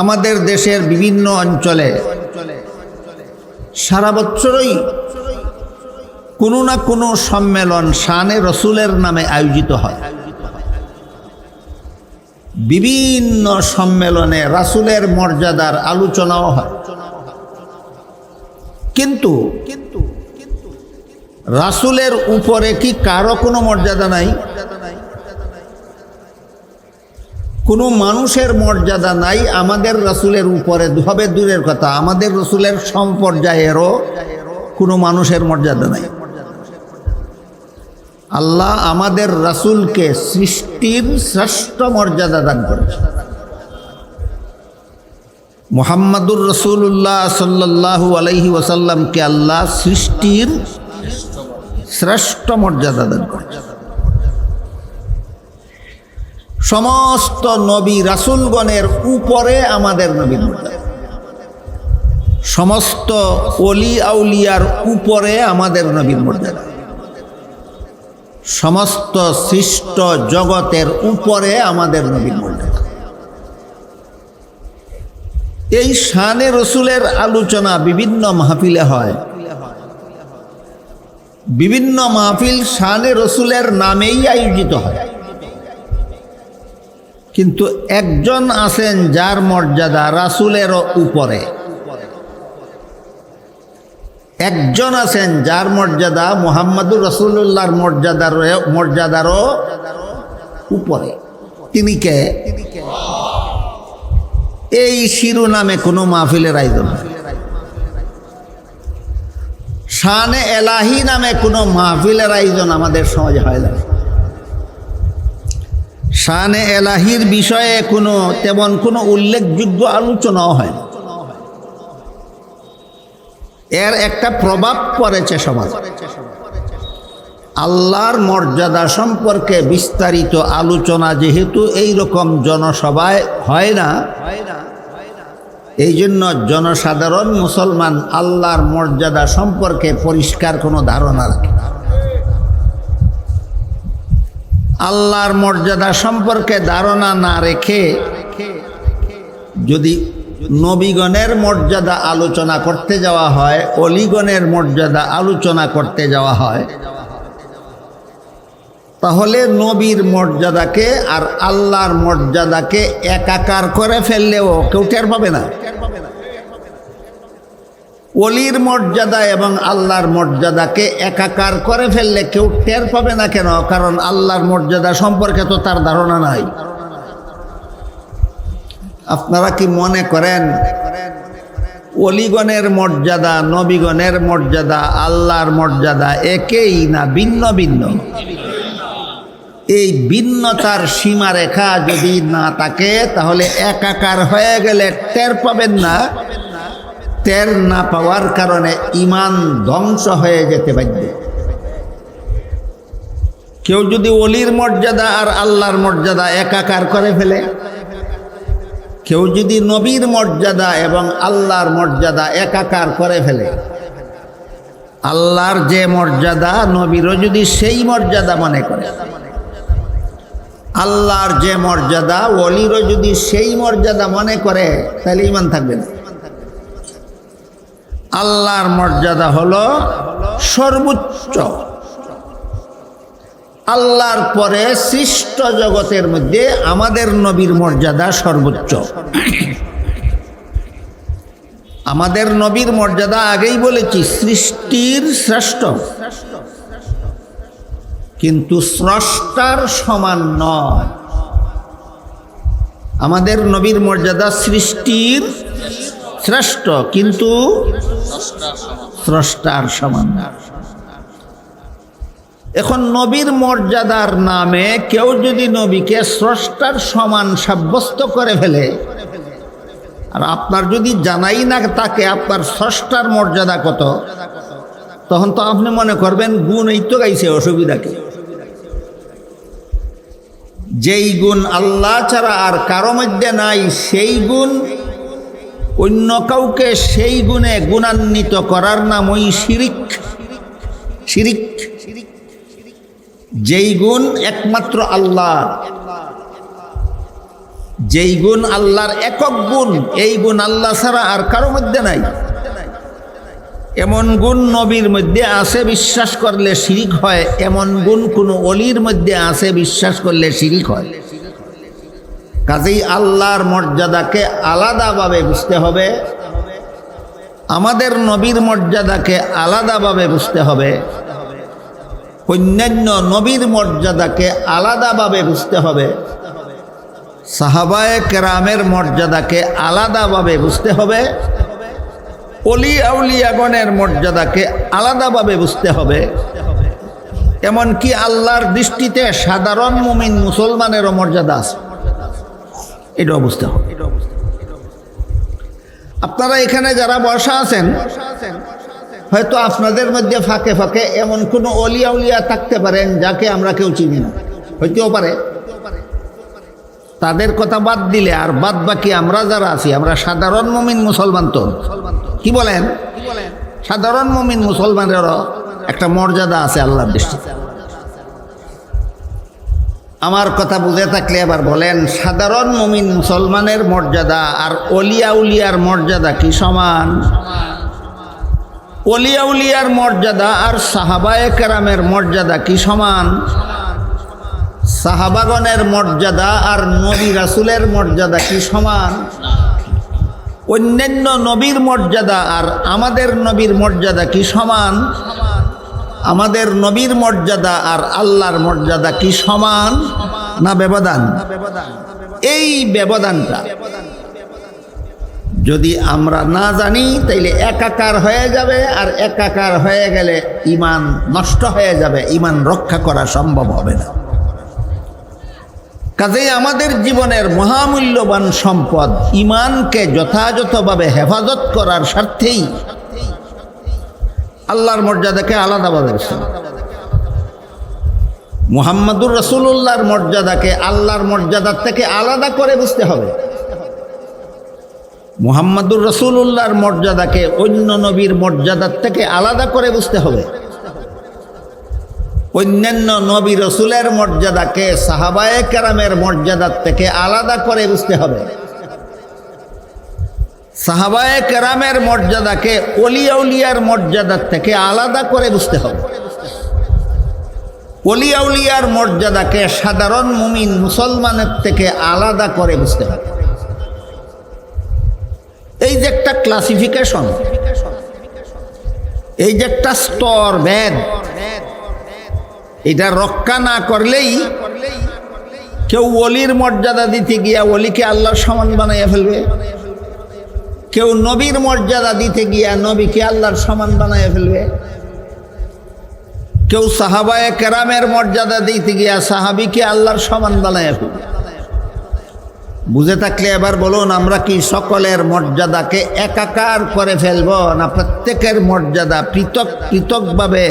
আমাদের দেশের বিভিন্ন অঞ্চলে সারা বছরই কোনো না কোনো সম্মেলন শানে রসুলের নামে আয়োজিত হয়। বিভিন্ন সম্মেলনে রাসূলের মর্যাদার আলোচনাও হয়, কিন্তু রাসূলের উপরে কি কারো কোনো মর্যাদা নাই? কোনো মানুষের মর্যাদা নাই আমাদের রাসূলের উপরে, হবে দূরের কথা, আমাদের রাসূলের সম্পর্যায়েরও কোনো মানুষের মর্যাদা নাই। আল্লাহ আমাদের রাসূলকে সৃষ্টির শ্রেষ্ঠ মর্যাদা দান করেছে। মুহাম্মাদুর রাসূলুল্লাহ সাল্লাল্লাহু আলাইহি ওয়াসাল্লামকে আল্লাহ সৃষ্টির শ্রেষ্ঠ মর্যাদা দান করেছে। সমস্ত নবী রাসূলগণের উপরে আমাদের নবীর মর্যাদা, সমস্ত ওলি আউলিয়ার উপরে আমাদের নবীর মর্যাদা, সমস্ত সৃষ্ট জগতের উপরে আমাদের নবীর মর্যাদা। এই শানে রসুলের আলোচনা বিভিন্ন মাহফিলে হয়। বিভিন্ন মাহফিল শানে রসুলের নামেই আয়োজিত হয়, কিন্তু একজন আছেন যার মর্যাদা রাসূলেরও উপরে, একজন আছেন যার মর্যাদা মুহাম্মাদুর রাসূলুল্লাহর মর্যাদারও উপরে। তিনি কে? এই শিরোনামে কোনো মাহফিলের আয়োজন হয়, শানে এলাহি নামে কোনো মাহফিলের আয়োজন আমাদের সমাজে হয় না। শানে এলাহির বিষয়ে তেমন কোনো উল্লেখযোগ্য আলোচনাও হয় না। এর একটা প্রভাব পড়েছে সমাজ। আল্লাহর মর্যাদা সম্পর্কে বিস্তারিত আলোচনা যেহেতু এই রকম জনসভায় হয় না, এই জন্য জনসাধারণ মুসলমান আল্লাহর মর্যাদা সম্পর্কে পরিষ্কার কোনো ধারণা রাখে না। আল্লাহর মর্যাদা সম্পর্কে ধারণা না রেখে যদি নবীগণের মর্যাদা আলোচনা করতে যাওয়া হয়, অলিগণের মর্যাদা আলোচনা করতে যাওয়া হয়, তাহলে নবীর মর্যাদাকে আর আল্লাহর মর্যাদাকে একাকার করে ফেললেও কেউ টের পাবে না। অলির মর্যাদা এবং আল্লাহর মর্যাদাকে একাকার করে ফেললে কেউ টের পাবে না। কেন? কারণ আল্লাহর মর্যাদা সম্পর্কে তো তার ধারণা নাই। আপনারা কি মনে করেন অলিগণের মর্যাদা, নবীগণের মর্যাদা, আল্লাহর মর্যাদা একই না ভিন্ন ভিন্ন? এই ভিন্নতার সীমারেখা যদি না থাকে তাহলে একাকার হয়ে গেলে টের পাবেন না। টের না পাওয়ার কারণে ঈমান ধ্বংস হয়ে যেতে বাধ্য। কেউ যদি অলির মর্যাদা আর আল্লাহর মর্যাদা একাকার করে ফেলে, কেউ যদি নবীর মর্যাদা এবং আল্লাহর মর্যাদা একাকার করে ফেলে, আল্লাহর যে মর্যাদা নবীরও যদি সেই মর্যাদা মনে করে, আল্লাহর যে মর্যাদা ওলিরও যদি সেই মর্যাদা মনে করে, তাহলে ঈমান থাকবে না। আল্লাহর মর্যাদা হলো সর্বোচ্চ। আল্লাহর পরে সৃষ্ট জগতের মধ্যে আমাদের নবীর মর্যাদা সর্বোচ্চ। আমাদের নবীর মর্যাদা আগেই বলেছি সৃষ্টির শ্রেষ্ঠ, কিন্তু স্রষ্টার সমান নয়। আমাদের নবীর মর্যাদা সৃষ্টির শ্রেষ্ঠ, কিন্তু স্রষ্টার সমান। এখন নবীর মর্যাদার নামে কেউ যদি নবীকে স্রষ্টার সমান সাব্যস্ত করে ফেলে, আর আপনার যদি জানাই না তাকে আপনার স্রষ্টার মর্যাদা কত, তখন তো আপনি মনে করবেন গুণ এই তো গাইছে, অসুবিধা কি? যেই গুণ আল্লাহ ছাড়া আর কারো মধ্যে নাই, সেই গুণ অন্য কাউকে সেই গুণে গুণান্বিত করার নাম ওই শিরিক। শিরিক যেই গুণ একমাত্র আল্লাহর, যেই গুণ আল্লাহর একক গুণ, এই গুণ আল্লাহ ছাড়া আর কারো মধ্যে নাই। এমন গুণ নবীর মধ্যে আছে, বিশ্বাস করলে শিরিক হয়। এমন গুণ কোনো অলির মধ্যে আছে, বিশ্বাস করলে শিরিক হয়। কাজেই আল্লাহর মর্যাদাকে আলাদাভাবে বুঝতে হবে, আমাদের নবীর মর্যাদাকে আলাদাভাবে বুঝতে হবে, অন্যান্য নবীর মর্যাদাকে আলাদাভাবে বুঝতে হবে, সাহাবায়ে কেরামের মর্যাদাকে আলাদাভাবে বুঝতে হবে, অলি আউলিয়াগণের মর্যাদাকে আলাদাভাবে বুঝতে হবে। এমনকি আল্লাহর দৃষ্টিতে সাধারণ মুমিন মুসলমানেরও মর্যাদা আছে, এটাও বুঝতে হবে। আপনারা এখানে যারা বসা আছেন, হয়তো আপনাদের মধ্যে ফাঁকে ফাঁকে এমন কোনো অলি আউলিয়া থাকতে পারেন যাকে আমরা কেউ চিনি না, হইতেও পারে। তাদের কথা বাদ দিলে আর বাদ বাকি আমরা যারা আছি, আমরা সাধারণ মুমিন মুসলমান। তো কি বলেন, সাধারণ মুমিন মুসলমানেরও একটা মর্যাদা আছে আল্লাহর দৃষ্টিতে। আমার কথা বুঝে থাকলে এবার বলেন, সাধারণ মুমিন মুসলমানের মর্যাদা আর অলিয়া উলিয়ার মর্যাদা কি সমান? অলিয়া উলিয়ার মর্যাদা আর সাহাবায়ে কেরামের মর্যাদা কি সমান? সাহাবাগণের মর্যাদা আর নবী রাসূলের মর্যাদা কি সমান? অন্যান্য নবীর মর্যাদা আর আমাদের নবীর মর্যাদা কি সমান? আমাদের নবীর মর্যাদা আর আল্লাহর মর্যাদা কি সমান না ব্যবধান? এই ব্যবধানটা যদি আমরা না জানি তাইলে একাকার হয়ে যাবে, আর একাকার হয়ে গেলে ঈমান নষ্ট হয়ে যাবে, ঈমান রক্ষা করা সম্ভব হবে না। কাজেই আমাদের জীবনের মহামূল্যবান সম্পদ ঈমানকে যথাযথভাবে হেফাজত করার স্বার্থেই আল্লাহর মর্যাদাকে আলাদাভাবে বুঝতে হবে। মুহাম্মাদুর রাসূলুল্লাহর মর্যাদাকে আল্লাহর মর্যাদার থেকে আলাদা করে বুঝতে হবে। মুহাম্মাদুর রাসূলুল্লাহর মর্যাদাকে অন্য নবীর মর্যাদার থেকে আলাদা করে বুঝতে হবে। অন্যান্য নবী রাসূলের মর্যাদাকে সাহাবায়ে কেরামের মর্যাদার থেকে আলাদা করে বুঝতে হবে। সাহাবায়ে কেরামের মর্যাদাকে ওলিয়া উলিয়ার মর্যাদার থেকে আলাদা করে বুঝতে হবে। ওলিয়া উলিয়ার মর্যাদাকে সাধারণ মুমিন মুসলমানের থেকে আলাদা করে বুঝতে হবে। এই যে একটা ক্লাসিফিকেশন, এই যে একটা স্তর ভেদ, এটা রক্ষা না করলেই কেউ ওলির মর্যাদা দিতে গিয়া ওলিকে আল্লাহর সমান বানাইয়া ফেলবে, কেউ নবীর মর্যাদা দিতে গিয়া নবীকে আল্লাহর সমান বানাইয়া ফেলবে, কেউ সাহাবায়ে কেরামের মর্যাদা দিতে গিয়া সাহাবীকে আল্লাহর সমান বানাইয়া ফেলবে। বুঝে থাকলে এবার বলুন, আমরা কি সকলের মর্যাদাকে একাকার করে ফেলব, না প্রত্যেকের মর্যাদা পৃথক পৃথকভাবে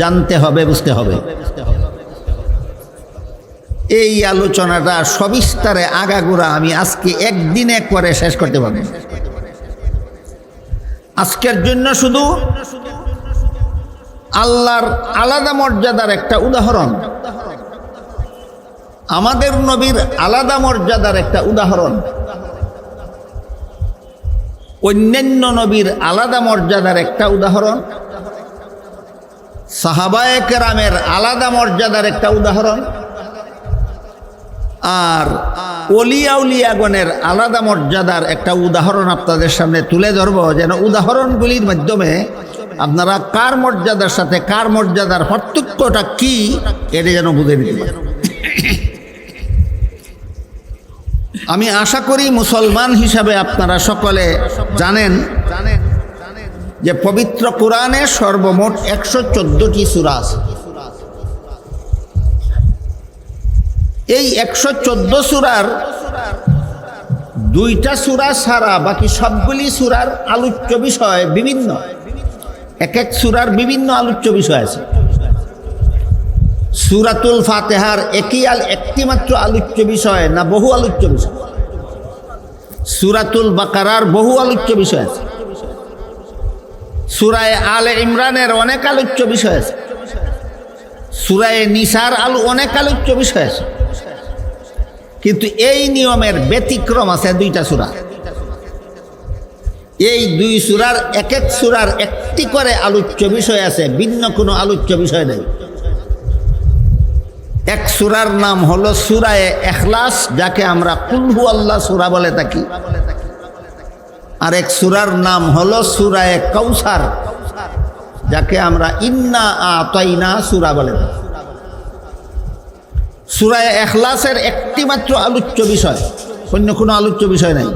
জানতে হবে, বুঝতে হবে? এই আলোচনাটা সবিস্তারে আগাগোড়া আমি আজকে একদিনে করে শেষ করতে পারব। আজকের জন্য শুধু আল্লাহর আলাদা মর্যাদার একটা উদাহরণ, আমাদের নবীর আলাদা মর্যাদার একটা উদাহরণ, অন্যান্য নবীর আলাদা মর্যাদার একটা উদাহরণ, সাহাবায়ে কেরামের আলাদা মর্যাদার একটা উদাহরণ, আর ওলিয়া উলিয়াগণের আলাদা মর্যাদার একটা উদাহরণ আপনাদের সামনে তুলে ধরব, যেন উদাহরণগুলির মাধ্যমে আপনারা কার মর্যাদার সাথে কার মর্যাদার পার্থক্যটা কি এটা যেন বুঝে নিতে পারেন। আমি আশা করি মুসলমান হিসাবে আপনারা সকলে জানেন যে পবিত্র কোরআনে সর্বমোট 114টি সূরা আছে। এই 114 সূরার 2টা সূরা ছাড়া বাকি সবগুলি সূরার আলোচ্য বিষয় বিভিন্ন, এক এক সূরার বিভিন্ন আলোচ্য বিষয় আছে। সূরাতুল ফাতিহার একটি মাত্র আলোচ্য বিষয় না, বহু আলোচ্য বিষয়। সূরাতুল বাকারার বহু আলোচ্য বিষয় আছে। সূরা আলে ইমরানের অনেক আলোচ্য বিষয় আছে। সূরায়ে নিসার অনেক আলোচ্য বিষয় আছে, কিন্তু এই নিয়মের ব্যতিক্রম আছে দুইটা সূরা। এই দুই সূরার এক এক সূরার একটি করে আলোচ্য বিষয় আছে, ভিন্ন কোনো আলোচ্য বিষয় নেই। এক সূরার নাম হলো সূরায়ে ইখলাস, যাকে আমরা কুল হু আল্লাহ সূরা বলে থাকি। আর এক সূরার নাম হলো সূরায়ে কাউসার, যাকে আমরা ইন্না আতাইনা সূরা বলে থাকি। সূরায়ে ইখলাসের একটি মাত্র আলোচ্য বিষয়, অন্য কোনো আলোচ্য বিষয় নাই।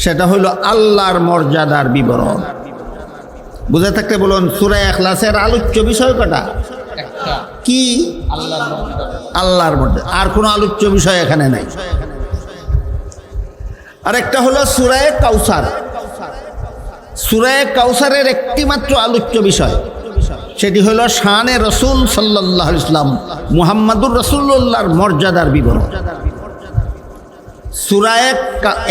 সেটা হলো আল্লাহর মর্যাদার বিবরণ। বুঝে থাকতে বলুন, সূরায়ে ইখলাসের আলোচ্য বিষয় কটা? কি? আল্লাহর মর্যাদা। আর কোনো আলোচ্য বিষয় এখানে নাই। আর একটা হলো সূরায়ে কাউসার। সূরায়ে কাউসারের একটি মাত্র আলোচ্য বিষয়, সেটি হলো শানে রাসূল সাল্লাল্লাহু আলাইহি ওয়াসাল্লাম, মুহাম্মাদুর রাসূলুল্লাহর মর্যাদার বিবরণ। সূরায়ে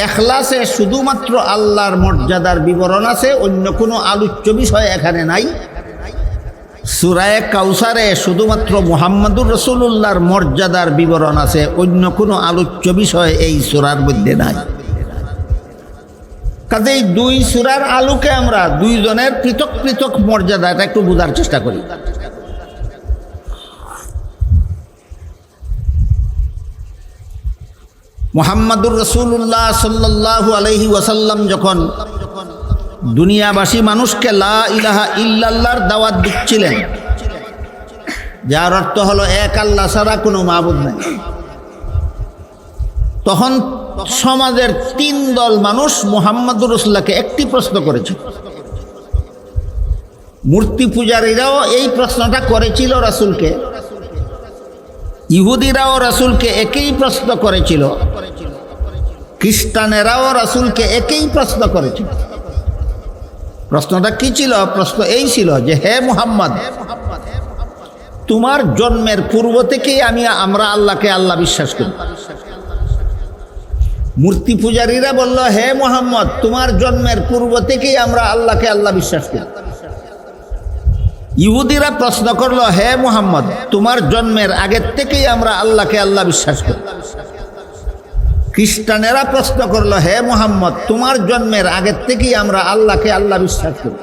ইখলাসে শুধুমাত্র আল্লাহর মর্যাদার বিবরণ আছে, অন্য কোনো আলোচ্য বিষয় এখানে নাই। সূরায়ে কাউসারে শুধুমাত্র মুহাম্মাদুর রাসূলুল্লাহর মর্যাদার বিবরণ আছে, অন্য কোনো আলোচ্য বিষয় এই সূরার মধ্যে নাই। কাজেই দুই সূরার আলোকে আমরা দুইজনের পৃথক পৃথক মর্যাদাটা একটু বোঝার চেষ্টা করি। মুহাম্মাদুর রাসূলুল্লাহ সাল্লাল্লাহু আলাইহি ওয়াসাল্লাম যখন দুনিয়াবাসী মানুষকে লা ইলাহা ইল্লাল্লাহর দাওয়াত দিচ্ছিলেন, যার অর্থ হলো এক আল্লাহ ছাড়া কোনো মাবুদ নেই, তখন সমাজের 3 দল মানুষ মুহাম্মাদুর রাসূলুল্লাহকে একটি প্রশ্ন করেছে। মূর্তি পূজারীরাও এই প্রশ্নটা করেছিল রাসূলকে, ইহুদিরাও রাসূলকে একই প্রশ্ন করেছিল, খ্রিস্টানেরাও রাসূলকে একই প্রশ্ন করেছিল। প্রশ্নটা কি ছিল? প্রশ্ন এই ছিল যে, হে মুহাম্মদ, তোমার জন্মের পূর্ব থেকেই আমরা আল্লাহকে আল্লাহ বিশ্বাস করি। মূর্তি পূজারীরা বলল, হে মুহাম্মদ, তোমার জন্মের পূর্ব থেকেই আমরা আল্লাহকে আল্লাহ বিশ্বাস করি। ইহুদিরা প্রশ্ন করলো, হে মুহাম্মদ, তোমার জন্মের আগের থেকেই আমরা আল্লাহকে আল্লাহ বিশ্বাস করি। খ্রিস্টানেরা প্রশ্ন করলো, হে মুহাম্মদ, তোমার জন্মের আগের থেকেই আমরা আল্লাহকে আল্লাহ বিশ্বাস করি।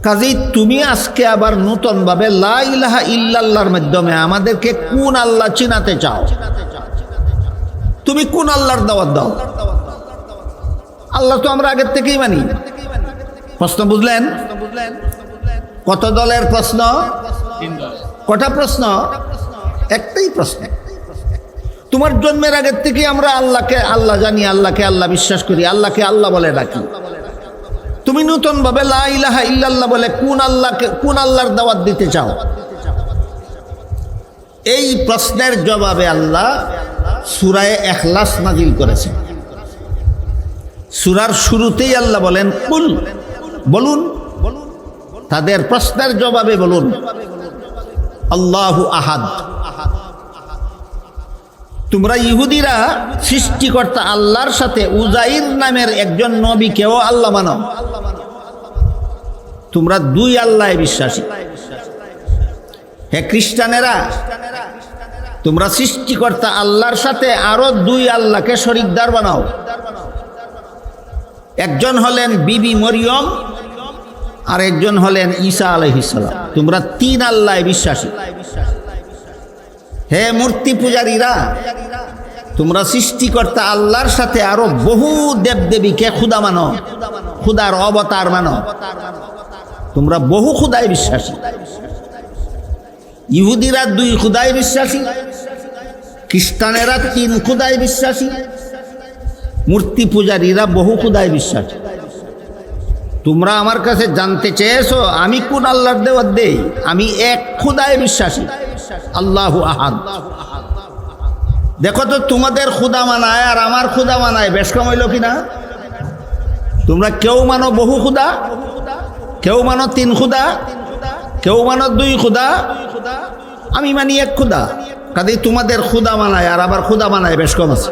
কাজেই তুমি আজকে আবার নূতনভাবে লা ইলাহা ইল্লাল্লাহর মাধ্যমে আমাদেরকে কোন আল্লাহ চিনাতে চাও? তুমি কোন আল্লাহর দাওয়াত দাও? আল্লাহ তো আমরা আগের থেকেই মানি। প্রশ্ন বুঝলেন? কত দলের প্রশ্ন? কটা প্রশ্ন? একটাই প্রশ্ন। তোমার জন্মের আগের থেকে আমরা আল্লাহকে আল্লাহ জানি, আল্লাহকে আল্লাহ বিশ্বাস করি, আল্লাহকে আল্লাহ বলে ডাকি। তুমি নূতনভাবে লা ইলাহা ইল্লাল্লাহ বলে কোন আল্লাহর দাওয়াত দিতে চাও? এই প্রশ্নের জবাবে আল্লাহ সূরায়ে ইখলাস নাজিল করেছেন। সূরার শুরুতেই আল্লাহ বলেন, কুল, বলুন, তাদের প্রশ্নের জবাবে বলুন, আল্লাহু আহাদ। তোমরা ইহুদিরা সৃষ্টিকর্তা আল্লাহর সাথে উজাইর নামের একজন নবীকেও আল্লাহ মানো। তোমরা 2 আল্লাহে বিশ্বাসী। হে খ্রিস্টানেরা, তোমরা সৃষ্টিকর্তা আল্লাহর সাথে আরো 2 আল্লাহকে শরীকদার বানাও। একজন হলেন বিবি মরিয়ম, আর একজন হলেন ঈসা আলাইহিস সালাম। তোমরা 3 আল্লাহে বিশ্বাসী। হে মূর্তি পূজারীরা, তোমরা সৃষ্টিকর্তা আল্লাহর সাথে আরো বহু দেবদেবীকে খুদা মানো, খুদার অবতার মানো। তোমরা বহু খুদায় বিশ্বাসী। ইহুদিরা 2 খুদায় বিশ্বাসী, খ্রিস্টানেরা 3 খুদায় বিশ্বাসী, মূর্তি পূজারীরা বহু খুদায় বিশ্বাসী। তোমরা আমার কাছে জানতে চেয়েছো আমি কোন আল্লাহর দাওয়াত দেই? আমি এক খুদায় বিশ্বাসী, আল্লাহু আহাদ। দেখো তো তোমাদের খুদা মানায় আর আমার খুদা মানায় বেশ কম হইল কিনা? তোমরা কেউ মানো বহু খুদা, কেউ মানো 3 খুদা, কেউ মানো 2 খুদা, আমি মানি এক খুদা। কাজেই তোমাদের খুদা মানায় আর আবার খুদা মানায় বেশ কম আছে।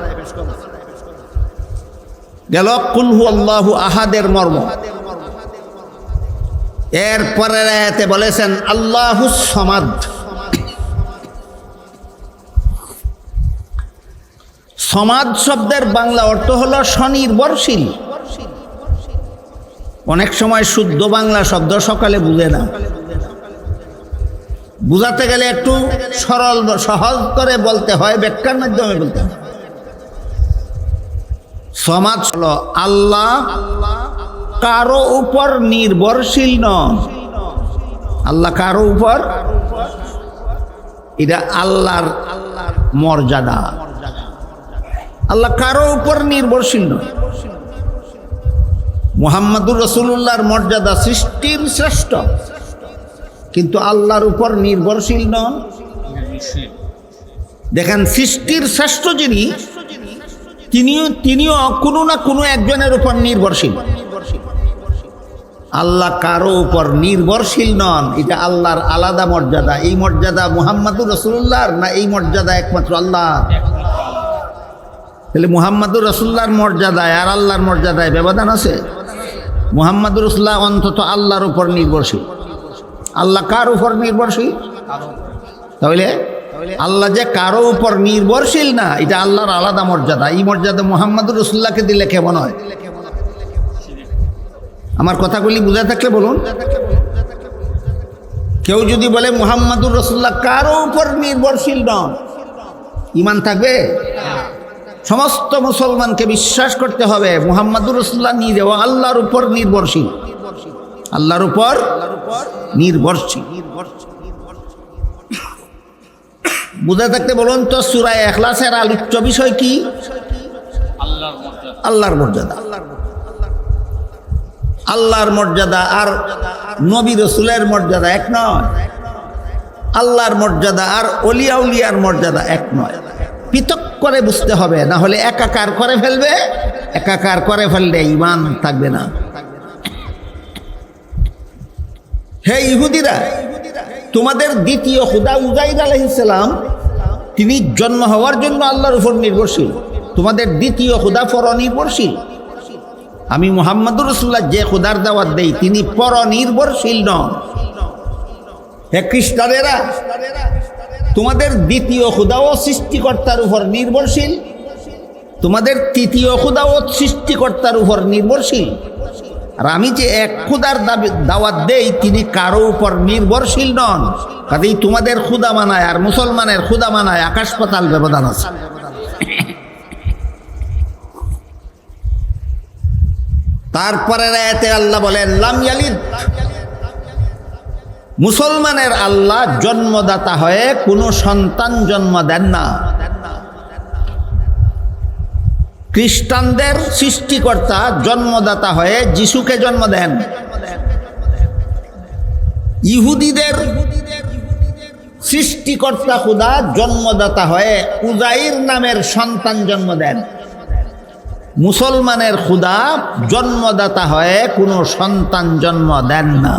গেল কুল হু আল্লাহু আহাদের মর্ম। এরপরের আয়াতে বলেছেন আল্লাহুস সামাদ। সমাদ শব্দের বাংলা অর্থ হলো স্বনির্ভরশীল। অনেক সময় শুদ্ধ বাংলা শব্দ সকালে বুঝে না, বুঝাতে গেলে একটু সরল সহজ করে বলতে হয়, ব্যাখ্যার মাধ্যমে বলতে হয়। সমাজ হলো আল্লাহ কারো উপর নির্ভরশীল নন। আল্লাহ কারো উপর, এটা আল্লাহর মর্যাদা। আল্লাহ কারো উপর নির্ভরশীল নন। মুহাম্মদুর রাসূলুল্লাহর মর্যাদা সৃষ্টির শ্রেষ্ঠ, কিন্তু আল্লাহর উপর নির্ভরশীল নন। দেখেন, সৃষ্টির শ্রেষ্ঠ যিনি, তিনিও কোনো না কোনো একজনের উপর নির্ভরশীল। আল্লাহ কারো উপর নির্ভরশীল নন, এটা আল্লাহর আলাদা মর্যাদা। এই মর্যাদা মুহাম্মদুর রাসূলুল্লাহর না, এই মর্যাদা একমাত্র আল্লাহ। তাহলে মুহাম্মদুর রাসূলুল্লাহর মর্যাদায় আর আল্লাহর মর্যাদায় ব্যবধান আছে। মুহাম্মদুর রাসূলুল্লাহ অন্তত আল্লাহর উপর নির্ভরশীল। আল্লাহ কার উপর নির্ভরশীল? তাহলে আল্লাহ যে কারো উপর নির্ভরশীল না, এটা আল্লাহর আলাদা মর্যাদা। এই মর্যাদা মুহাম্মদুর রাসূলুল্লাহকে দিলে কেমন হয়? আমার কথাগুলি বুঝা থাকলে বলুন। কেউ যদি বলে মুহাম্মদুর রাসূলুল্লাহ কারো উপর নির্ভরশীল নন, ঈমান থাকবে? সমস্ত মুসলমানকে বিশ্বাস করতে হবে মুহাম্মদুর রাসূলুল্লাহ নিজেও আল্লাহর উপর নির্ভরশীল। আল্লাহর উপর নির্ভরশীল। বুঝা থাকতে বলুন তো, সূরা ইখলাসের আলোচ্য বিষয় কি? আল্লাহর মর্যাদা। আল্লাহর মর্যাদা আর নবী রাসূলের মর্যাদা এক নয়। আল্লাহর মর্যাদা আর ওলিয়া উলিয়ার মর্যাদা এক নয়। পৃথক করে বুঝতে হবে, না হলে একাকার করে ফেলবে। একাকার করে ফেললে ঈমান থাকবে না। হে ইহুদিরা, তোমাদের দ্বিতীয় খোদা উযাইর আলাইহিস সালাম, তিনি জন্ম হওয়ার জন্য আল্লাহর উপর নির্ভরশীল। তোমাদের দ্বিতীয় খোদা পরনির্ভরশীল। আমি মুহাম্মদুর রাসূলুল্লাহ যে খোদার দাওয়াত দেই, তিনি পরনির্ভরশীল নন। হে খ্রিস্টানেরা, তোমাদের দ্বিতীয় খোদাও সৃষ্টিকর্তার উপর নির্ভরশীল, তোমাদের তৃতীয় খোদাও সৃষ্টিকর্তার উপর নির্ভরশীল। আর আমি যে এক খোদার দাওয়াত দেই, তিনি কারো উপর নির্ভরশীল নন। কাজেই তোমাদের খোদা মানায় আর মুসলমানের খোদা মানায় আকাশ পাতাল ব্যবধান আছে। তারপরের আয়াতে আল্লাহ বলেন লাম ইয়ালিদ, মুসলমানের আল্লাহ জন্মদাতা হয়ে কোনো সন্তান জন্ম দেন না। খ্রিস্টানদের সৃষ্টিকর্তা জন্মদাতা হয়ে যিশুকে জন্ম দেন। ইহুদিদের সৃষ্টিকর্তা খোদা জন্মদাতা হয়ে উযাইর নামের সন্তান জন্ম দেন। মুসলমানের খোদা জন্মদাতা হয়ে কোনো সন্তান জন্ম দেন না।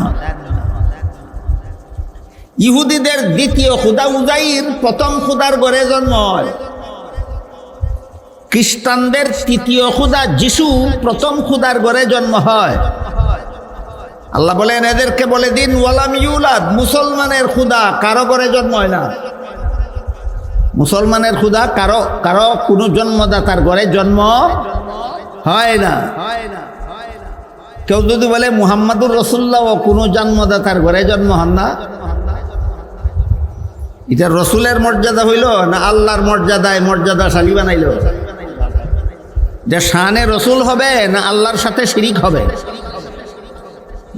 ইহুদিদের দ্বিতীয় খোদা উযাইর প্রথম খোদার ঘরে জন্ম হয়। খ্রিস্টানদের তৃতীয় খোদা যিশু প্রথম খোদার ঘরে জন্ম হয়। আল্লাহ বলেন, এদেরকে বলে দিন ওয়ালাম ইউলাদ, মুসলমানের খোদা কারো ঘরে জন্ম হয় না। মুসলমানের খোদা কারো কোনো জন্মদাতার ঘরে জন্ম হয় না। কেউ যদি বলে মুহাম্মদুর রাসূলুল্লাহ কোনো জন্মদাতার ঘরে জন্ম হন না, এটা রসুলের মর্যাদা হইল না আল্লাহর মর্যাদায় মর্যাদাশালী বানাইল? যে শানে রসুল হবে না আল্লাহর সাথে শিরিক হবে?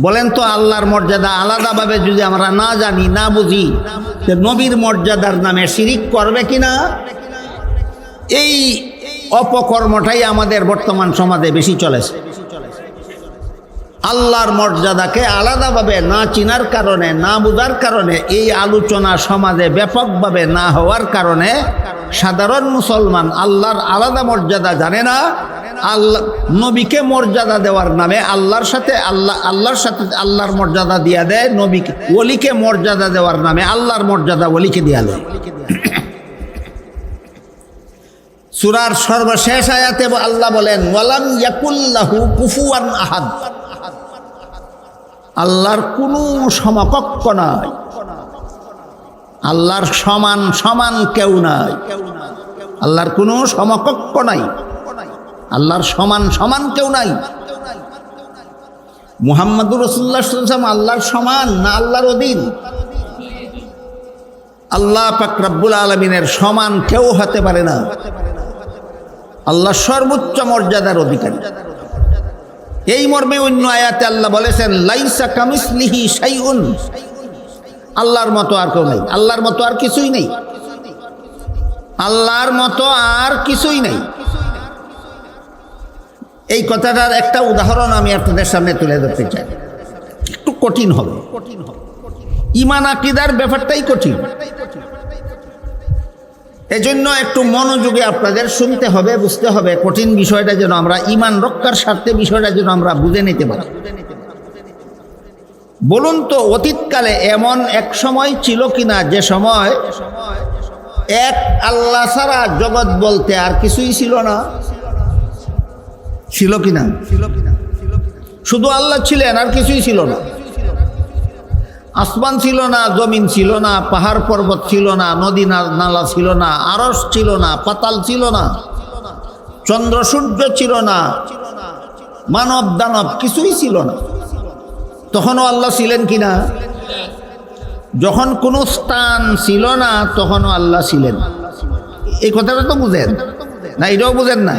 বলেন তো, আল্লাহর মর্যাদা আলাদাভাবে যদি আমরা না জানি, না বুঝি, যে নবীর মর্যাদার নামে শিরিক করবে কিনা? এই অপকর্মটাই আমাদের বর্তমান সমাজে বেশি চলেছে। আল্লাহর মর্যাদাকে আলাদাভাবে না চিনার কারণে, না বুঝার কারণে, এই আলোচনা সমাজে ব্যাপকভাবে না হওয়ার কারণে সাধারণ মুসলমান আল্লাহর আলাদা মর্যাদা জানে না। আল্লাহ নবীকে মর্যাদা দেওয়ার নামে আল্লাহর সাথে আল্লাহর মর্যাদা দিয়া দেয়, নবীকে ওলিকে মর্যাদা দেওয়ার নামে আল্লাহর মর্যাদা ওলিকে দিয়া দেয়। সূরার সর্বশেষ আয়াতে আল্লাহ বলেন ওয়ালাম ইয়াকুল্লাহু কুফুয়ান আহাদ, আল্লাহর কোনো সমকক্ষ নাই, আল্লাহর সমান সমান কেউ নাই, আল্লাহর কোনো সমকক্ষ নাই, আল্লাহর সমান সমান কেউ নাই। মুহাম্মদুর রাসূলুল্লাহ সাল্লাল্লাহু আলাইহি ওয়াসাল্লাম আল্লাহর সমান না আল্লাহর অধীন? আল্লাহ পাক রব্বুল আলামিনের সমান কেউ হতে পারে না। আল্লাহ সর্বোচ্চ মর্যাদার অধিকারী। এই মর্মে অন্য আয়াতে আল্লাহ বলেছেন লাইসা কামিসলিহি শাইউন, আল্লাহর মতো আর কেউ নেই, আল্লাহর মতো আর কিছুই নেই, আল্লাহর মতো আর কিছুই নেই। এই কথাটার একটা উদাহরণ আমি আপনাদের সামনে তুলে ধরতে চাই, একটু কঠিন হবে। ঈমান আকীদার ব্যাপারটাই কঠিন, এজন্য একটু মনোযোগে আপনাদের শুনতে হবে, বুঝতে হবে। কঠিন বিষয়টা যেন আমরা ঈমান রক্ষার স্বার্থে বিষয়টা যেন আমরা বুঝে নিতে পারি। বলুন তো, অতীতকালে এমন এক সময় ছিল কিনা যে সময় এক আল্লাহ ছাড়া জগৎ বলতে আর কিছুই ছিল না? ছিল কিনা? শুধু আল্লাহ ছিলেন, আর কিছুই ছিল না। আসমান ছিল না, জমিন ছিল না, পাহাড় পর্বত ছিল না, নদী নালা ছিল না, আরশ ছিল না, পাতাল ছিল না, চন্দ্র সূর্য ছিল না, মানব দানব কিছুই ছিল না। তখনও আল্লাহ ছিলেন কিনা? যখন কোনো স্থান ছিল না তখনও আল্লাহ ছিলেন। এই কথাটা তো বুঝেন না? এটাও বুঝেন না?